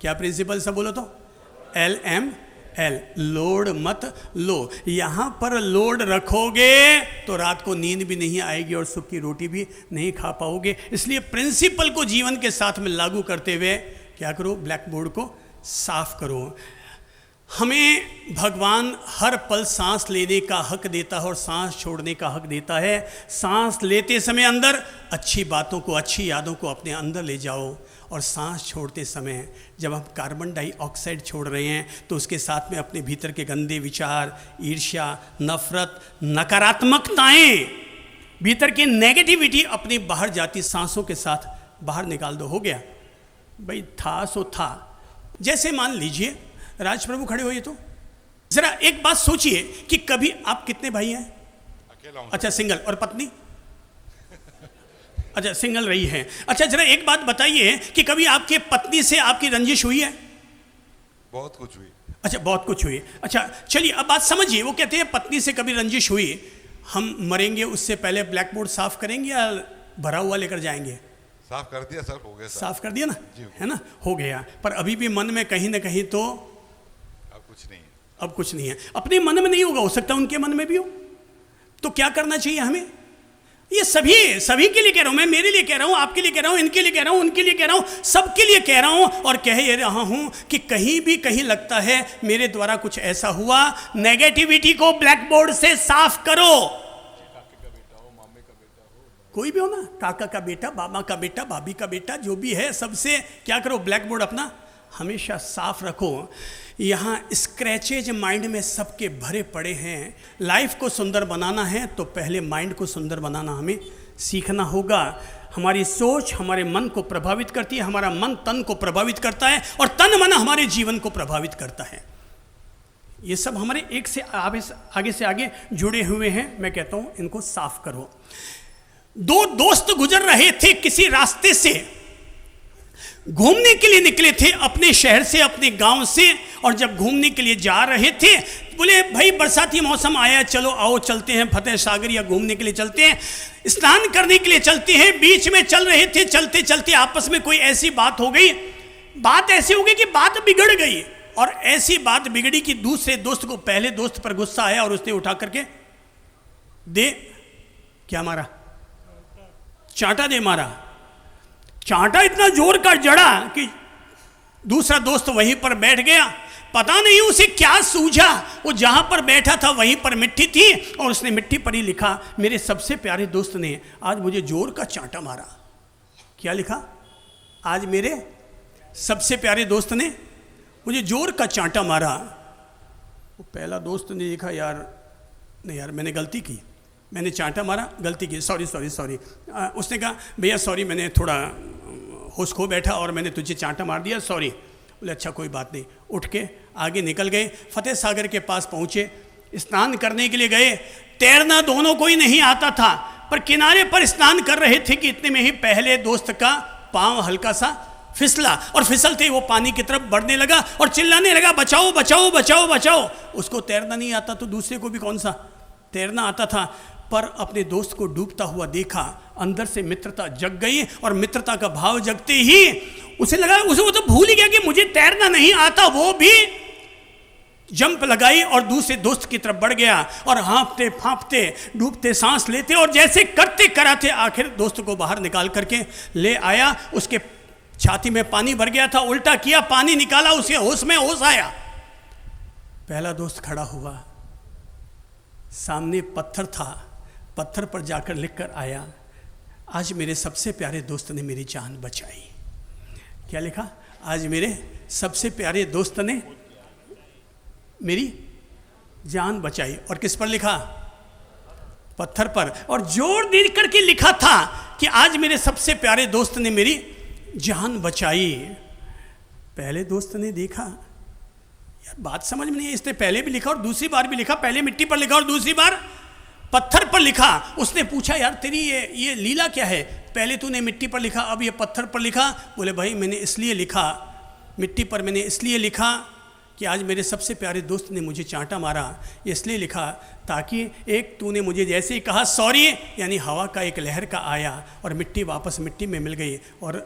क्या प्रिंसिपल सब बोलो तो? LML, लोड मत लो। यहाँ पर लोड रखोगे तो रात को नींद भी नहीं आएगी और सुख की रोटी भी नहीं खा पाओगे। इसलिए प्रिंसिपल को जीवन के साथ में लागू करते हुए क्या करो? ब्लैक बोर्ड को साफ करो। हमें भगवान हर पल सांस लेने का हक देता है और सांस छोड़ने का हक देता है। सांस लेते समय अंदर अच्छी बातों को, अच्छी यादों को अपने अंदर ले जाओ, और सांस छोड़ते समय जब हम कार्बन डाइऑक्साइड छोड़ रहे हैं तो उसके साथ में अपने भीतर के गंदे विचार, ईर्ष्या, नफरत, नकारात्मकताएं, भीतर की नेगेटिविटी अपनी बाहर जाती सांसों के साथ बाहर निकाल दो। हो गया भाई, था सो था। जैसे मान लीजिए राज प्रभु खड़े होइए तो जरा एक बात सोचिए कि कभी आप कितने भाई हैं? अकेला हूं। अच्छा, सिंगल। और पत्नी? अच्छा, सिंगल रही है। अच्छा, जरा एक बात बताइए कि कभी आपके पत्नी से आपकी रंजिश हुई है? बहुत कुछ हुई। अच्छा, बहुत कुछ हुई। अच्छा चलिए, अब बात समझिए। वो कहते हैं पत्नी से कभी रंजिश हुई, हम मरेंगे उससे पहले ब्लैक बोर्ड साफ करेंगे या भरा हुआ लेकर जाएंगे? साफ कर दिया सर, हो गया सर। साफ कर दिया ना, जी। है ना, हो गया। पर अभी भी मन में कहीं ना कहीं तो अब कुछ नहीं है। अब कुछ नहीं है। अपने मन में नहीं होगा, हो सकता है उनके मन में भी हो। तो क्या करना चाहिए हमें? ये सभी के लिए कह रहा हूं मैं, मेरे लिए कह रहा हूं, आपके लिए कह रहा हूं, इनके लिए कह रहा हूं, उनके लिए कह रहा हूं, सबके लिए कह रहा हूं। और कह ये रहा हूं कि कहीं लगता है मेरे द्वारा कुछ ऐसा हुआ, नेगेटिविटी को ब्लैक बोर्ड से साफ करो। कोई भी हो ना, काका का बेटा, बाबा का बेटा, भाभी का बेटा, जो भी है, सबसे क्या करो? ब्लैक बोर्ड अपना हमेशा साफ रखो। यहाँ स्क्रैचेज माइंड में सबके भरे पड़े हैं। लाइफ को सुंदर बनाना है तो पहले माइंड को सुंदर बनाना हमें सीखना होगा। हमारी सोच हमारे मन को प्रभावित करती है, हमारा मन तन को प्रभावित करता है, और तन मन हमारे जीवन को प्रभावित करता है। ये सब हमारे एक से आगे से आगे जुड़े हुए हैं। मैं कहता हूँ इनको साफ करो। दो दोस्त गुजर रहे थे किसी रास्ते से, घूमने के लिए निकले थे अपने शहर से, अपने गांव से। और जब घूमने के लिए जा रहे थे, बोले भाई बरसाती मौसम आया, चलो आओ चलते हैं फतेह सागर, या घूमने के लिए चलते हैं, स्नान करने के लिए चलते हैं। बीच में चल रहे थे, चलते चलते आपस में कोई ऐसी बात हो गई, बात ऐसी हो गई कि बात बिगड़ गई। और ऐसी बात बिगड़ी कि दूसरे दोस्त को पहले दोस्त पर गुस्सा आया और उसने उठा करके क्या मारा? चांटा दे मारा। चांटा इतना जोर का जड़ा कि दूसरा दोस्त वहीं पर बैठ गया। पता नहीं उसे क्या सूझा, वो जहां पर बैठा था वहीं पर मिट्टी थी, और उसने मिट्टी पर ही लिखा, मेरे सबसे प्यारे दोस्त ने आज मुझे जोर का चांटा मारा। क्या लिखा? आज मेरे सबसे प्यारे दोस्त ने मुझे जोर का चांटा मारा। वो पहला दोस्त ने लिखा, यार नहीं यार, मैंने गलती की, मैंने चांटा मारा, गलती की, सॉरी। उसने कहा भैया सॉरी, मैंने थोड़ा होश खो बैठा और मैंने तुझे चांटा मार दिया, सॉरी। बोले अच्छा कोई बात नहीं। उठ के आगे निकल गए, फतेह सागर के पास पहुँचे, स्नान करने के लिए गए। तैरना दोनों को ही नहीं आता था, पर किनारे पर स्नान कर रहे थे कि इतने में ही पहले दोस्त का पाँव हल्का सा फिसला, और फिसलते वो पानी की तरफ बढ़ने लगा और चिल्लाने लगा, बचाओ बचाओ बचाओ बचाओ। उसको तैरना नहीं आता तो दूसरे को भी कौन सा तैरना आता था। पर अपने दोस्त को डूबता हुआ देखा, अंदर से मित्रता जग गई, और मित्रता का भाव जगते ही उसे लगा, वो तो भूल ही गया कि मुझे तैरना नहीं आता। वो भी जंप लगाई और दूसरे दोस्त की तरफ बढ़ गया, और हाँफते फाँपते डूबते सांस लेते, और जैसे करते कराते आखिर दोस्त को बाहर निकाल करके ले आया। उसके छाती में पानी भर गया था, उल्टा किया, पानी निकाला, उसे होश में होश आया। पहला दोस्त खड़ा हुआ, सामने पत्थर था, पत्थर पर जाकर लिख कर आया, आज मेरे सबसे प्यारे दोस्त ने मेरी जान बचाई। क्या लिखा? आज मेरे सबसे प्यारे दोस्त ने मेरी जान बचाई। और किस पर लिखा? पत्थर पर। और जोर दे करके लिखा था कि आज मेरे सबसे प्यारे दोस्त ने मेरी जान बचाई। पहले दोस्त ने देखा, यार बात समझ में नहीं है, इसने पहले भी लिखा और दूसरी बार भी लिखा, पहले मिट्टी पर लिखा और दूसरी बार पत्थर पर लिखा। उसने पूछा, यार तेरी ये लीला क्या है? पहले तूने मिट्टी पर लिखा, अब ये पत्थर पर लिखा। बोले भाई मैंने इसलिए लिखा, मिट्टी पर मैंने इसलिए लिखा कि आज मेरे सबसे प्यारे दोस्त ने मुझे चांटा मारा, इसलिए लिखा ताकि एक तूने मुझे जैसे ही कहा सॉरी, यानी हवा का एक लहर का आया और मिट्टी वापस मिट्टी में मिल गई और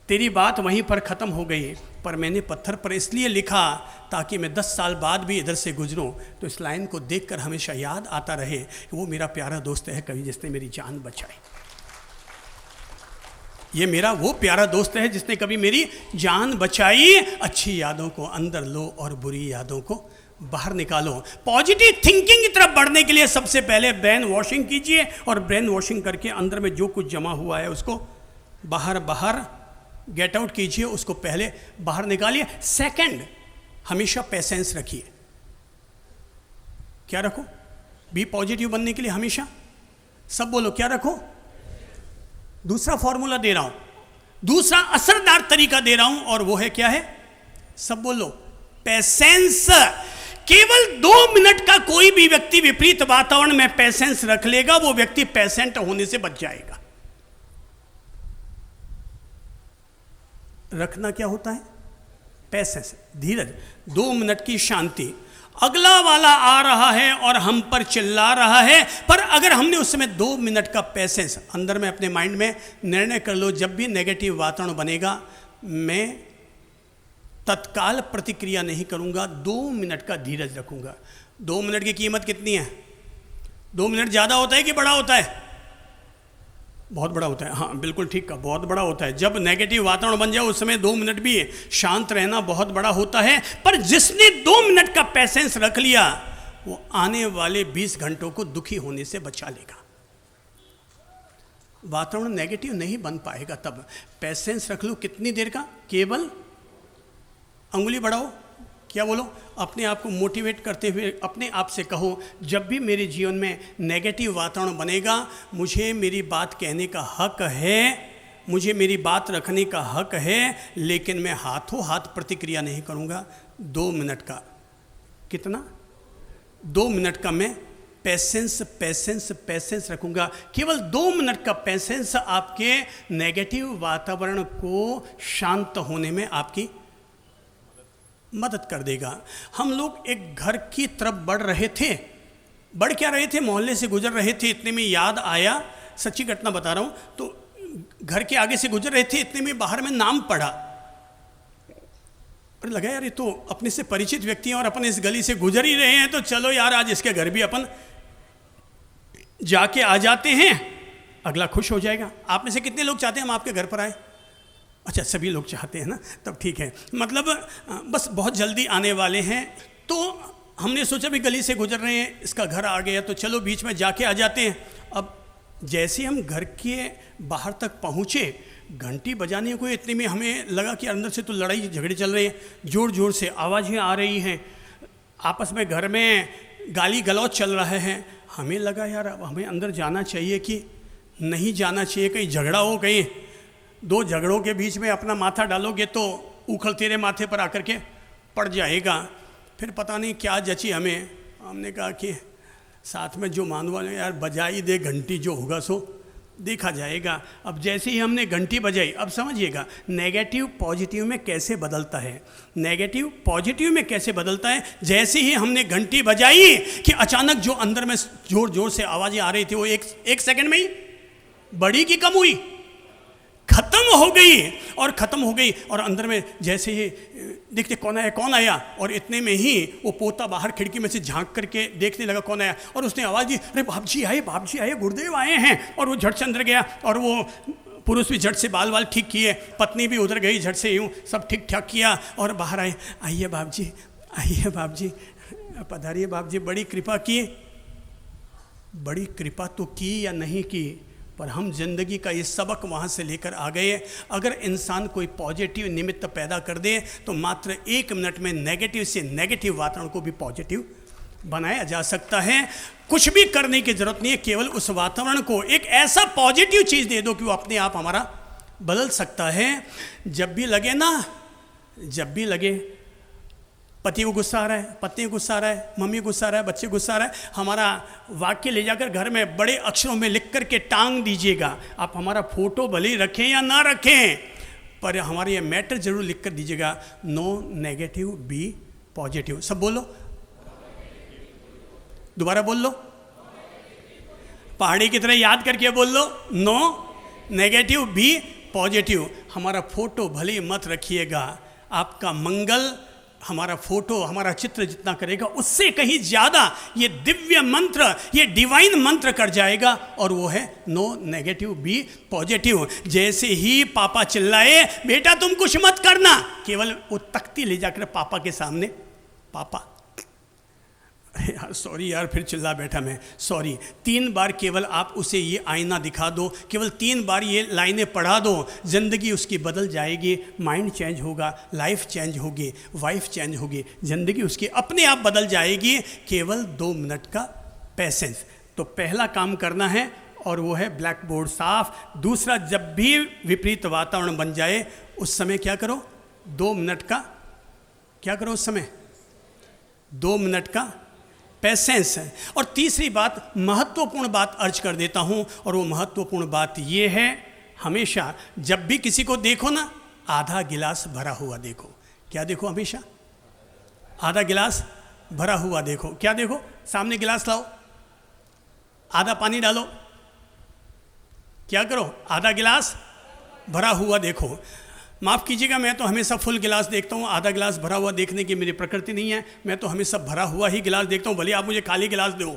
तेरी बात वहीं पर ख़त्म हो गई। पर मैंने पत्थर पर इसलिए लिखा ताकि मैं 10 साल बाद भी इधर से गुजरूं तो इस लाइन को देखकर हमेशा याद आता रहे कि वो मेरा प्यारा दोस्त है कभी जिसने मेरी जान बचाई। ये मेरा वो प्यारा दोस्त है जिसने कभी मेरी जान बचाई। अच्छी यादों को अंदर लो और बुरी यादों को बाहर निकालो। पॉजिटिव थिंकिंग की तरफ बढ़ने के लिए सबसे पहले ब्रेन वॉशिंग कीजिए और ब्रेन वॉशिंग करके अंदर में जो कुछ जमा हुआ है उसको बाहर गेट आउट कीजिए, उसको पहले बाहर निकालिए। सेकंड, हमेशा पेशेंस रखिए। क्या रखो? बी पॉजिटिव बनने के लिए हमेशा सब बोलो क्या रखो? दूसरा फॉर्मूला दे रहा हूं, दूसरा असरदार तरीका दे रहा हूं और वो है क्या है? सब बोलो पेशेंस। केवल 2 मिनट का कोई भी व्यक्ति विपरीत वातावरण में पेशेंस रख लेगा, वो व्यक्ति पेशेंट होने से बच जाएगा। रखना क्या होता है? पेशेंस, धीरज। 2 मिनट की शांति। अगला वाला आ रहा है और हम पर चिल्ला रहा है, पर अगर हमने उस समय 2 मिनट का पेशेंस अंदर में अपने माइंड में निर्णय कर लो, जब भी नेगेटिव वातावरण बनेगा मैं तत्काल प्रतिक्रिया नहीं करूंगा, 2 मिनट का धीरज रखूंगा। 2 मिनट की कीमत कितनी है? 2 मिनट ज़्यादा होता है कि बड़ा होता है? बहुत बड़ा होता है। हाँ बिल्कुल ठीक, का बहुत बड़ा होता है। जब नेगेटिव वातावरण बन जाए उस समय 2 मिनट भी शांत रहना बहुत बड़ा होता है। पर जिसने 2 मिनट का पेशेंस रख लिया वो आने वाले 20 घंटों को दुखी होने से बचा लेगा। वातावरण नेगेटिव नहीं बन पाएगा। तब पेशेंस रख लो। कितनी देर का? केवल अंगुली बढ़ाओ, क्या बोलो? अपने आप को मोटिवेट करते हुए अपने आप से कहो, जब भी मेरे जीवन में नेगेटिव वातावरण बनेगा मुझे मेरी बात कहने का हक है, मुझे मेरी बात रखने का हक है, लेकिन मैं हाथों हाथ प्रतिक्रिया नहीं करूंगा। 2 मिनट का कितना? 2 मिनट का मैं पेशेंस रखूंगा। केवल 2 मिनट का पेशेंस आपके नेगेटिव वातावरण को शांत होने में आपकी मदद कर देगा। हम लोग एक घर की तरफ बढ़ रहे थे, बढ़ क्या रहे थे? मोहल्ले से गुजर रहे थे, इतने में याद आया, सच्ची घटना बता रहा हूँ, तो घर के आगे से गुजर रहे थे, इतने में बाहर में नाम पड़ा और लगा यार ये तो अपने से परिचित व्यक्ति हैं और अपन इस गली से गुजर ही रहे हैं, तो चलो यार आज इसके घर भी अपन जाके आ जाते हैं, अगला खुश हो जाएगा। आप में से कितने लोग चाहते हैं हम आपके घर पर आए? अच्छा सभी लोग चाहते हैं ना, तब ठीक है। मतलब बस बहुत जल्दी आने वाले हैं, तो हमने सोचा भी गली से गुजर रहे हैं, इसका घर आ गया तो चलो बीच में जाके आ जाते हैं। अब जैसे हम घर के बाहर तक पहुँचे, घंटी बजाने को इतने में हमें लगा कि अंदर से तो लड़ाई झगड़े चल रहे हैं, ज़ोर ज़ोर से आवाज़ें आ रही हैं, आपस में घर में गाली गलौज चल रहे हैं। हमें लगा यार अब हमें अंदर जाना चाहिए कि नहीं जाना चाहिए, कहीं झगड़ा हो, कहीं 2 झगड़ों के बीच में अपना माथा डालोगे तो उखल तेरे माथे पर आकर के पड़ जाएगा। फिर पता नहीं क्या जची हमें, हमने कहा कि साथ में जो मानवा ले यार बजा ही दे घंटी, जो होगा सो देखा जाएगा। अब जैसे ही हमने घंटी बजाई, अब समझिएगा नेगेटिव पॉजिटिव में कैसे बदलता है, नेगेटिव पॉजिटिव में कैसे बदलता है। जैसे ही हमने घंटी बजाई कि अचानक जो अंदर में जोर जोर से आवाज़ें आ रही थी वो एक सेकंड में ही बढ़ी कि कम हुई? खत्म हो गई। और ख़त्म हो गई और अंदर में जैसे ही देखते कौन आया कौन आया, और इतने में ही वो पोता बाहर खिड़की में से झांक करके देखने लगा कौन आया, और उसने आवाज़ दी, अरे बाप जी आए, गुरुदेव आए हैं। और वो झट से अंदर गया और वो पुरुष भी झट से बाल वाल ठीक किए, पत्नी भी उधर गई झट से, यूँ सब ठीक ठाक किया और बाहर आए। आइए बाप जी, पधारिए बाप जी, बड़ी कृपा किए। बड़ी कृपा तो की या नहीं की, पर हम जिंदगी का ये सबक वहाँ से लेकर आ गए। अगर इंसान कोई पॉजिटिव निमित्त पैदा कर दे तो मात्र 1 मिनट में नेगेटिव से नेगेटिव वातावरण को भी पॉजिटिव बनाया जा सकता है। कुछ भी करने की जरूरत नहीं है, केवल उस वातावरण को एक ऐसा पॉजिटिव चीज़ दे दो कि वो अपने आप हमारा बदल सकता है। जब भी लगे पति को गुस्सा आ रहा है, पत्नी को गुस्सा आ रहा है, मम्मी को गुस्सा आ रहा है, बच्चे को गुस्सा आ रहा है, हमारा वाक्य ले जाकर घर में बड़े अक्षरों में लिख करके टांग दीजिएगा। आप हमारा फोटो भले ही रखें या ना रखें, पर हमारे ये मैटर जरूर लिख कर दीजिएगा, नो नेगेटिव बी पॉजिटिव। सब बोलो, दोबारा बोल लो, पहाड़ी की तरह याद करके बोल लो, नो नेगेटिव बी पॉजिटिव। हमारा फोटो भले ही मत रखिएगा, आपका मंगल हमारा फोटो, हमारा चित्र जितना करेगा उससे कहीं ज़्यादा ये दिव्य मंत्र, ये डिवाइन मंत्र कर जाएगा, और वो है नो नेगेटिव बी पॉजिटिव। जैसे ही पापा चिल्लाए, बेटा तुम कुछ मत करना, केवल वो तख्ती ले जाकर पापा के सामने, पापा यार सॉरी यार, फिर चिल्ला बैठा मैं, सॉरी। 3 बार केवल आप उसे ये आईना दिखा दो, केवल 3 बार ये लाइनें पढ़ा दो, ज़िंदगी उसकी बदल जाएगी। माइंड चेंज होगा, लाइफ चेंज होगी, वाइफ चेंज होगी, ज़िंदगी उसकी अपने आप बदल जाएगी। केवल 2 मिनट का पैसेंस। तो पहला काम करना है और वो है ब्लैक बोर्ड साफ। दूसरा, जब भी विपरीत वातावरण बन जाए उस समय क्या करो, 2 मिनट का क्या करो, उस समय 2 मिनट का पैसेंस है। और तीसरी बात, महत्वपूर्ण बात अर्ज कर देता हूँ, और वो महत्वपूर्ण बात ये है, हमेशा जब भी किसी को देखो ना, आधा गिलास भरा हुआ देखो। क्या देखो, हमेशा आधा गिलास भरा हुआ देखो। क्या देखो, सामने गिलास लाओ, आधा पानी डालो, क्या करो, आधा गिलास भरा हुआ देखो। माफ़ कीजिएगा, मैं तो हमेशा फुल गिलास देखता हूँ, आधा गिलास भरा हुआ देखने की मेरी प्रकृति नहीं है। मैं तो हमेशा भरा हुआ ही गिलास देखता हूँ, भले आप मुझे खाली गिलास दो।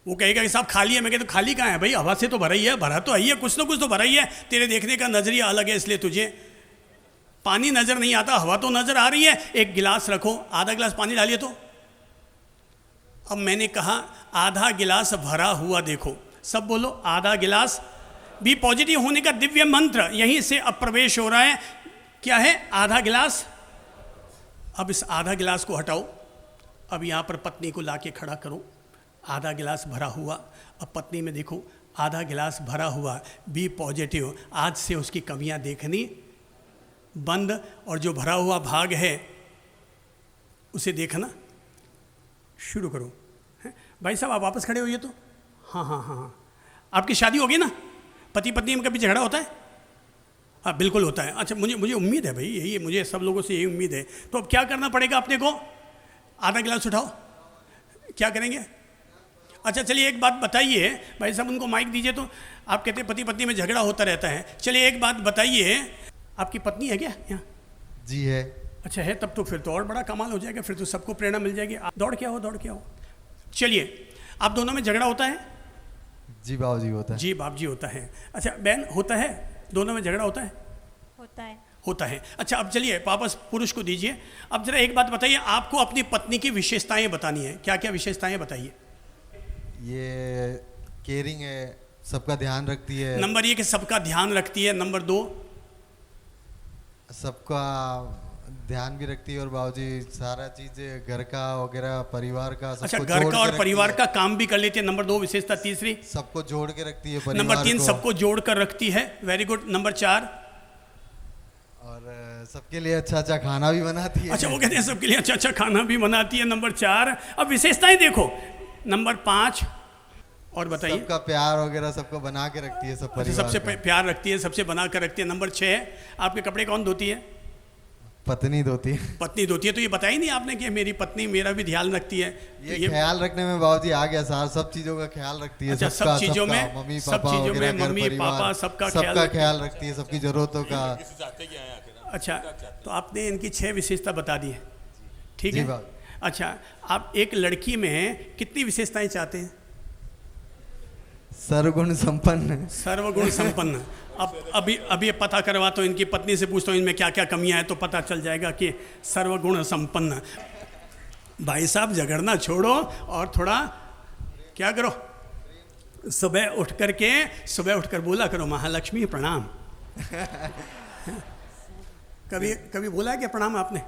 वो कहेगा कि साहब खाली है, मैं कहता हूँ खाली कहाँ है भाई, हवा से तो भरा ही है, भरा तो है, कुछ ना कुछ तो भरा ही है। तेरे देखने का नज़रिया अलग है, इसलिए तुझे पानी नज़र नहीं आता, हवा तो नज़र आ रही है। एक गिलास रखो, आधा गिलास पानी डालिए तो। अब मैंने कहा आधा गिलास भरा हुआ देखो। सब बोलो, आधा गिलास भी पॉजिटिव होने का दिव्य मंत्र यहीं से अब प्रवेश हो रहा है। क्या है, आधा गिलास। अब इस आधा गिलास को हटाओ, अब यहाँ पर पत्नी को लाके खड़ा करो, आधा गिलास भरा हुआ। अब पत्नी में देखो, आधा गिलास भरा हुआ, बी पॉजिटिव। आज से उसकी कमियाँ देखनी बंद, और जो भरा हुआ भाग है उसे देखना शुरू करो। भाई साहब आप वापस खड़े होइए तो। हाँ हाँ हाँ हाँ, आपकी शादी होगी ना, पति पत्नी में कभी झगड़ा होता है? हाँ बिल्कुल होता है। अच्छा, मुझे उम्मीद है भाई, यही मुझे सब लोगों से यही उम्मीद है। तो अब क्या करना पड़ेगा अपने को, आधा गिलास उठाओ, क्या करेंगे? अच्छा चलिए एक बात बताइए, भाई साहब उनको माइक दीजिए। तो आप कहते हैं पति पत्नी में झगड़ा होता रहता है, चलिए एक बात बताइए, आपकी पत्नी है क्या यहाँ? जी है। अच्छा है, तब तो फिर तो और बड़ा कमाल हो जाएगा, फिर तो सबको प्रेरणा मिल जाएगी। दौड़ के आओ, दौड़ के आओ। चलिए, आप दोनों में झगड़ा होता है? जी बाबूजी होता है। जी बाप जी होता है। अच्छा बहन, होता है, दोनों में झगड़ा होता है? होता है। होता है। अच्छा अब चलिए वापस पुरुष को दीजिए। अब जरा एक बात बताइए, आपको अपनी पत्नी की विशेषताएं बतानी है, क्या क्या विशेषताएं बताइए। ये केयरिंग है, सबका ध्यान रखती है। नंबर 1 सबका ध्यान रखती है। नंबर 2 सबका ध्यान भी रखती है, और बाबूजी सारा चीज घर का वगैरह, परिवार का, अच्छा सबको घर जोड़ का के और रखती परिवार है। का काम भी कर लेती है। नंबर 2 विशेषता। तीसरी, सबको जोड़ के रखती है, परिवार नंबर 3 को। सबको जोड़ कर रखती है। Very good. नंबर 4, और सबके लिए अच्छा अच्छा खाना भी बनाती है। अच्छा वो कहते हैं सबके लिए अच्छा अच्छा खाना भी बनाती है। नंबर 4, अब विशेषताएं देखो। नंबर 5 और बताइए। सबका प्यार वगैरह सबको बना के रखती है, सब अच्छा परिवार सबसे का। प्यार रखती है, सबसे बना कर रखती है। नंबर 6, आपके कपड़े कौन धोती है? पत्नी धोती है। पत्नी धोती है। तो ये बताया ही नहीं आपने कि मेरी पत्नी मेरा भी ध्यान रखती है। ये ख्याल रखने में बाबूजी आ गया सार, सब चीजों का ख्याल रखती है। अच्छा, सबका, सब चीजों में, मम्मी सब पापा चीजों वगैरह, में घर मम्मी परिवार, पापा सबका ख्याल रखती है, सबकी जरूरतों का। अच्छा, तो आपने इनकी 6 विशेषता बता दी है, ठीक जी है। बाबू। अच्छा, आप एक लड़की में कितनी विशेषताएं चाहते हैं? सर्वगुण संपन्न। सर्वगुण संपन्न। अब अभी पता करवा तो इनकी पत्नी से पूछता हूँ इनमें क्या क्या कमियां हैं, तो पता चल जाएगा कि सर्वगुण संपन्न। भाई साहब झगड़ना छोड़ो और थोड़ा क्या करो, सुबह उठकर बोला करो महालक्ष्मी प्रणाम। कभी बोला है क्या प्रणाम आपने?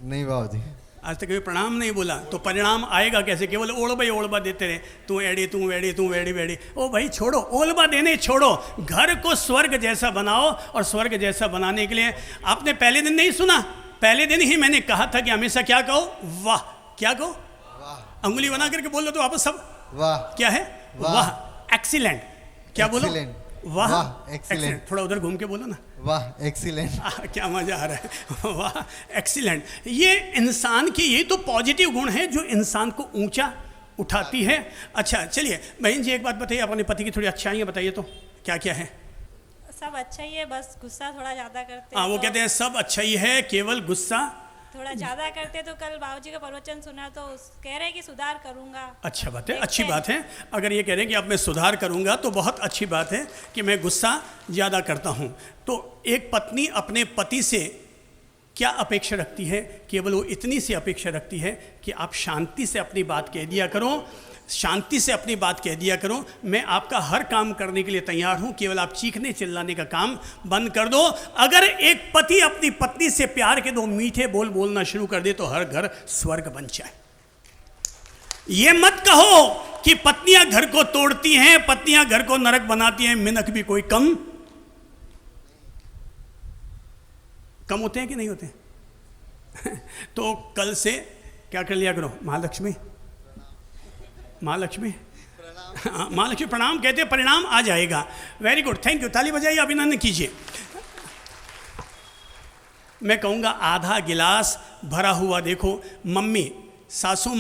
नहीं बाबूजी। आज तक कभी प्रणाम नहीं बोला तो परिणाम आएगा कैसे? केवल ओड़बा देते रहे, तू एड़ी तू वेड़ी तू वेड़ी वेड़ी। ओ भाई छोड़ो, ओलबा देने छोड़ो, घर को स्वर्ग जैसा बनाओ। और स्वर्ग जैसा बनाने के लिए आपने पहले दिन नहीं सुना, पहले दिन ही मैंने कहा था कि हमेशा क्या कहो? वाह। क्या कहो? अंगुली बना करके बोलो तो आपस सब वाह। क्या है? वाह। एक्सीलेंट। क्या बोलो? Excellent. वाह वाह, excellent. excellent। थोड़ा उधर घूम के बोलो ना। वाह एक्सीलेंट। क्या मजा आ रहा है। वाह एक्सीलेंट। ये इंसान की ये तो पॉजिटिव गुण है जो इंसान को ऊंचा उठाती है। अच्छा चलिए बहन जी एक बात बताइए, अपने पति की थोड़ी अच्छाइयाँ बताइए तो क्या क्या है? सब अच्छा ही है, बस गुस्सा थोड़ा ज़्यादा करते हाँ वो तो कहते हैं सब अच्छा ही है, केवल गुस्सा थोड़ा ज़्यादा करते। तो कल बाबूजी का प्रवचन सुना तो कह रहे हैं कि सुधार करूँगा। अच्छा बात है, देखते अच्छी हैं। बात है। अगर ये कह रहे हैं कि अब मैं सुधार करूंगा तो बहुत अच्छी बात है कि मैं गुस्सा ज़्यादा करता हूं। तो एक पत्नी अपने पति से क्या अपेक्षा रखती है? केवल वो इतनी सी अपेक्षा रखती है कि आप शांति से अपनी बात कह दिया करो, शांति से अपनी बात कह दिया करो। मैं आपका हर काम करने के लिए तैयार हूं, केवल आप चीखने चिल्लाने का काम बंद कर दो। अगर एक पति अपनी पत्नी से प्यार के दो मीठे बोल बोलना शुरू कर दे तो हर घर स्वर्ग बन जाए। ये मत कहो कि पत्नियां घर को तोड़ती हैं, पत्नियां घर को नरक बनाती हैं। मिनक भी कोई कम होते हैं कि नहीं होते? तो कल से क्या कर लिया करो? महालक्ष्मी प्रणाम कहते हैं, परिणाम आ जाएगा। Very good, thank you. ताली बजाइए, अभिनंदन कीजिए। मैं कहूँगा आधा गिलास भरा हुआ देखो। मम्मी सासू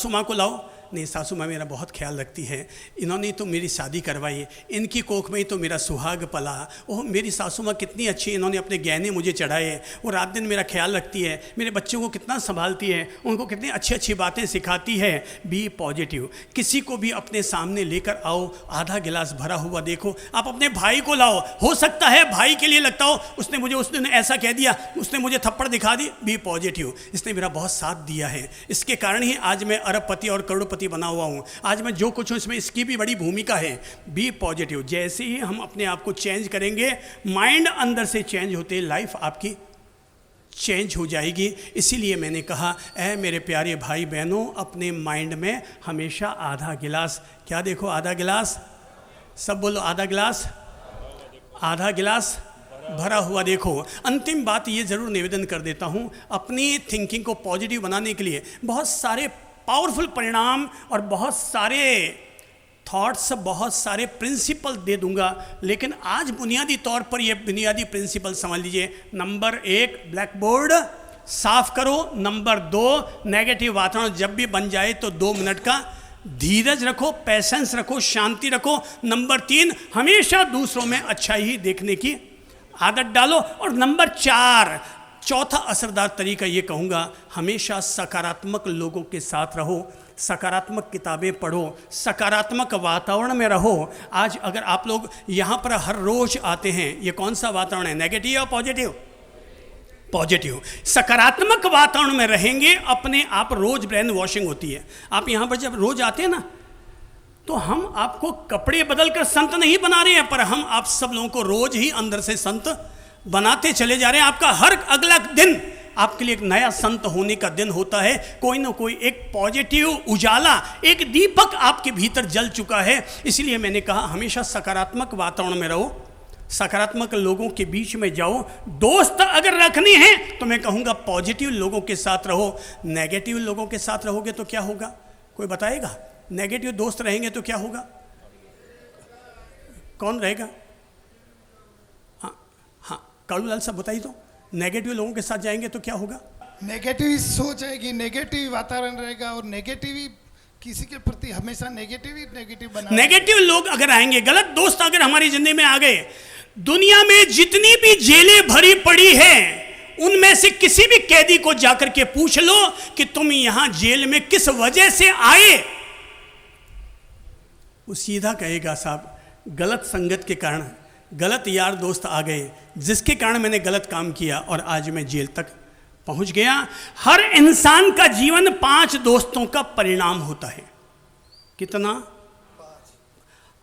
माँ को लाओ। नहीं, सासू माँ मेरा बहुत ख्याल रखती है, इन्होंने तो मेरी शादी करवाई, इनकी कोख में ही तो मेरा सुहाग पला। ओह मेरी सासू माँ कितनी अच्छी, इन्होंने अपने गहने मुझे चढ़ाए, वो रात दिन मेरा ख्याल रखती है, मेरे बच्चों को कितना संभालती है, उनको कितनी अच्छी अच्छी बातें सिखाती है। Be positive. किसी को भी अपने सामने लेकर आओ, आधा गिलास भरा हुआ देखो। आप अपने भाई को लाओ, हो सकता है भाई के लिए लगता हो उसने मुझे उस दिन ऐसा कह दिया, उसने मुझे थप्पड़ दिखा दी। B positive. इसने मेरा बहुत साथ दिया है, इसके कारण ही आज मैं अरबपति और करोड़पति बना हुआ हूं। आज मैं जो कुछ हूं इसमें इसकी भी बड़ी भूमिका है। Be positive. जैसे ही हम अपने आप को चेंज करेंगे, माइंड अंदर से चेंज होते लाइफ आपकी चेंज हो जाएगी। इसीलिए मैंने कहा ऐ मेरे प्यारे भाई बहनों, अपने माइंड में हमेशा आधा गिलास, क्या देखो? आधा गिलास, सब बोलो आधा गिलास, आधा गिलास भरा हुआ देखो। अंतिम बात ये जरूर निवेदन कर देता हूं, अपनी थिंकिंग को पॉजिटिव बनाने के लिए बहुत सारे पावरफुल परिणाम और बहुत सारे थॉट्स, बहुत सारे प्रिंसिपल दे दूंगा, लेकिन आज बुनियादी तौर पर ये बुनियादी प्रिंसिपल समझ लीजिए। नंबर 1, ब्लैक बोर्ड साफ करो। नंबर 2, नेगेटिव वातावरण जब भी बन जाए तो 2 मिनट का धीरज रखो, पैसेंस रखो, शांति रखो। नंबर 3, हमेशा दूसरों में अच्छाई ही देखने की आदत डालो। और नंबर 4, चौथा असरदार तरीका ये कहूँगा, हमेशा सकारात्मक लोगों के साथ रहो, सकारात्मक किताबें पढ़ो, सकारात्मक वातावरण में रहो। आज अगर आप लोग यहाँ पर हर रोज आते हैं, ये कौन सा वातावरण है? नेगेटिव या पॉजिटिव? पॉजिटिव। सकारात्मक वातावरण में रहेंगे, अपने आप रोज ब्रेन वॉशिंग होती है। आप यहाँ पर जब रोज आते हैं ना, तो हम आपको कपड़े बदल कर संत नहीं बना रहे हैं, पर हम आप सब लोगों को रोज ही अंदर से संत बनाते चले जा रहे हैं। आपका हर अगला दिन आपके लिए एक नया संत होने का दिन होता है। कोई ना कोई एक पॉजिटिव उजाला, एक दीपक आपके भीतर जल चुका है। इसलिए मैंने कहा हमेशा सकारात्मक वातावरण में रहो, सकारात्मक लोगों के बीच में जाओ। दोस्त अगर रखने हैं तो मैं कहूँगा पॉजिटिव लोगों के साथ रहो। नेगेटिव लोगों के साथ रहोगे तो क्या होगा? कोई बताएगा? नेगेटिव दोस्त रहेंगे तो क्या होगा? कौन रहेगा? कालूलाल साहब बताइए तो, नेगेटिव लोगों के साथ जाएंगे तो क्या होगा? नेगेटिव सोच आएगी, नेगेटिव वातावरण रहेगा और नेगेटिव किसी के प्रति हमेशा नेगेटिव बना। नेगेटिव लोग अगर आएंगे, गलत दोस्त अगर हमारी जिंदगी में आ गए, दुनिया में जितनी भी जेलें भरी पड़ी है उनमें से किसी भी कैदी को जाकर के पूछ लो कि तुम यहां जेल में किस वजह से आए, वो सीधा कहेगा साहब गलत संगत के कारण, गलत यार दोस्त आ गए, जिसके कारण मैंने गलत काम किया और आज मैं जेल तक पहुंच गया। हर इंसान का जीवन 5 दोस्तों का परिणाम होता है। कितना?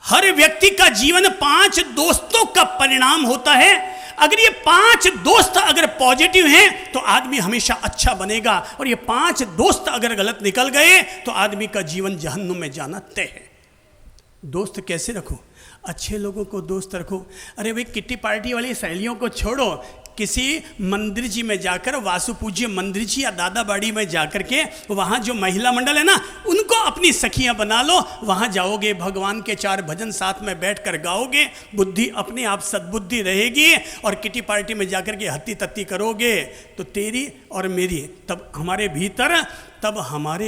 हर व्यक्ति का जीवन 5 दोस्तों का परिणाम होता है। अगर ये 5 दोस्त अगर पॉजिटिव हैं तो आदमी हमेशा अच्छा बनेगा, और ये 5 दोस्त अगर गलत निकल गए तो आदमी का जीवन जहन्नुम में जाना तय है। दोस्त कैसे रखो? अच्छे लोगों को दोस्त रखो। अरे भाई, किट्टी पार्टी वाली सहेलियों को छोड़ो, किसी मंदिर जी में जाकर, वासु पूज्य मंदिर जी या दादा बाड़ी में जाकर के वहाँ जो महिला मंडल है ना, उनको अपनी सखियाँ बना लो। वहाँ जाओगे, भगवान के 4 भजन साथ में बैठकर गाओगे, बुद्धि अपने आप सद्बुद्धि रहेगी। और किटी पार्टी में जाकर के हत्ती तत्ती करोगे तो तेरी और मेरी, तब हमारे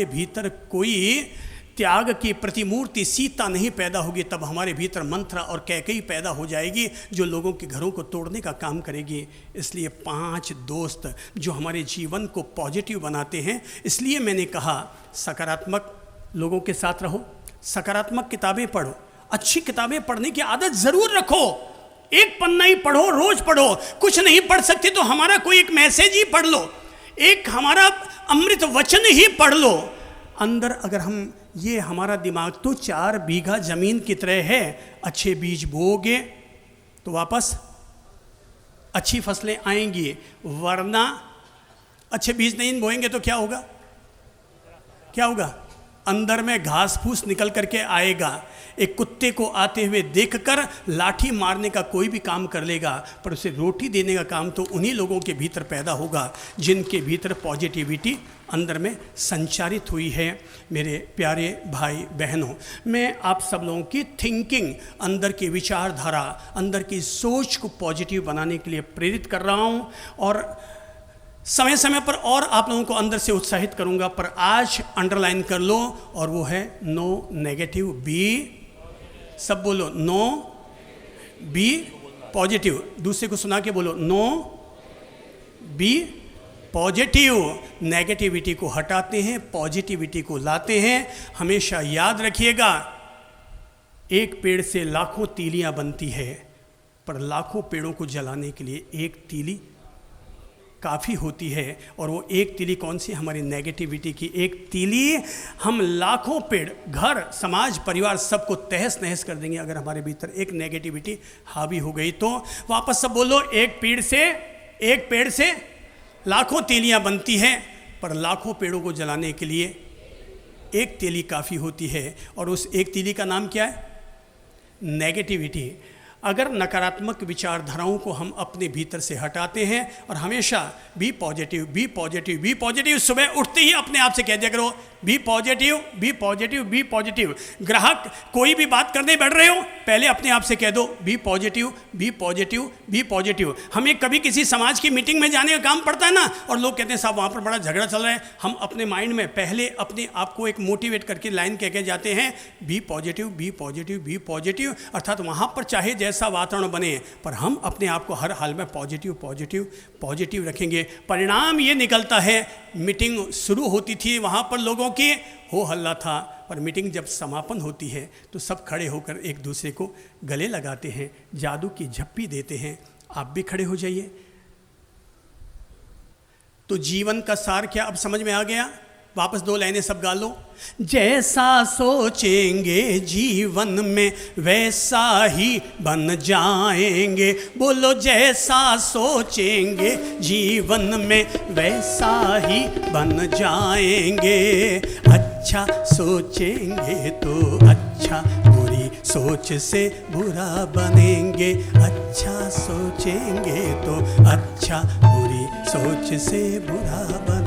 भीतर कोई त्याग की प्रतिमूर्ति सीता नहीं पैदा होगी, तब हमारे भीतर मंत्रा और कैकेयी पैदा हो जाएगी जो लोगों के घरों को तोड़ने का काम करेगी। इसलिए 5 दोस्त जो हमारे जीवन को पॉजिटिव बनाते हैं। इसलिए मैंने कहा सकारात्मक लोगों के साथ रहो, सकारात्मक किताबें पढ़ो, अच्छी किताबें पढ़ने की आदत ज़रूर रखो। एक पन्ना ही पढ़ो, रोज पढ़ो। कुछ नहीं पढ़ सकते तो हमारा कोई एक मैसेज ही पढ़ लो, एक हमारा अमृत वचन ही पढ़ लो। अंदर अगर हम, ये हमारा दिमाग तो 4 बीघा जमीन की तरह है। अच्छे बीज बोओगे तो वापस अच्छी फसलें आएंगी, वरना अच्छे बीज नहीं बोएंगे तो क्या होगा? अंदर में घास फूस निकल करके आएगा। एक कुत्ते को आते हुए देखकर लाठी मारने का कोई भी काम कर लेगा, पर उसे रोटी देने का काम तो उन्हीं लोगों के भीतर पैदा होगा जिनके भीतर पॉजिटिविटी अंदर में संचारित हुई है। मेरे प्यारे भाई बहनों, मैं आप सब लोगों की थिंकिंग, अंदर की विचारधारा, अंदर की सोच को पॉजिटिव बनाने के लिए प्रेरित कर रहा हूँ, और समय समय पर और आप लोगों को अंदर से उत्साहित करूँगा। पर आज अंडरलाइन कर लो, और वो है नो नेगेटिव, बी, सब बोलो, नो बी पॉजिटिव। दूसरे को सुना के बोलो, नो बी पॉजिटिव। नेगेटिविटी को हटाते हैं, पॉजिटिविटी को लाते हैं। हमेशा याद रखिएगा, एक पेड़ से लाखों तीलियां बनती है, पर लाखों पेड़ों को जलाने के लिए एक तीली काफ़ी होती है। और वो एक तीली कौन सी? हमारी नेगेटिविटी की एक तीली। हम लाखों पेड़, घर, समाज, परिवार सबको तहस नहस कर देंगे अगर हमारे भीतर एक नेगेटिविटी हावी हो गई तो। वापस सब बोलो, एक पेड़ से लाखों तीलियां बनती हैं, पर लाखों पेड़ों को जलाने के लिए एक तीली काफ़ी होती है। और उस एक तीली का नाम क्या है? नेगेटिविटी। अगर नकारात्मक विचारधाराओं को हम अपने भीतर से हटाते हैं और हमेशा be positive, be positive, be positive, सुबह उठते ही अपने आप से कह दिया करो, be positive, be positive, be positive. ग्राहक कोई भी बात करने बैठ रहे हो, पहले अपने आप से कह दो, be positive, be positive, be positive. हमें कभी किसी समाज की मीटिंग में जाने का काम पड़ता है ना, और लोग कहते हैं साहब वहाँ पर बड़ा झगड़ा चल रहा है, हम अपने माइंड में पहले अपने आप को एक मोटिवेट करके लाइन कह के जाते हैं, be positive, be positive, be positive. अर्थात वहाँ पर चाहे जैसा वातावरण बने, पर हम अपने आप को हर हाल में पॉजिटिव, पॉजिटिव, पॉजिटिव रखेंगे। परिणाम ये निकलता है, मीटिंग शुरू होती थी, वहाँ पर लोगों की हो हल्ला था, पर मीटिंग जब समापन होती है तो सब खड़े होकर एक दूसरे को गले लगाते हैं, जादू की झप्पी देते हैं। आप भी खड़े हो जाइए। तो जीवन का सार क्या अब समझ में आ गया? वापस 2 लाइनें सब गा लो। जैसा सोचेंगे जीवन में वैसा ही बन जाएंगे। बोलो, जैसा सोचेंगे जीवन में वैसा ही बन जाएंगे। अच्छा सोचेंगे तो अच्छा, बुरी सोच से बुरा बनेंगे। अच्छा सोचेंगे तो अच्छा, बुरी सोच से बुरा बनेंगे।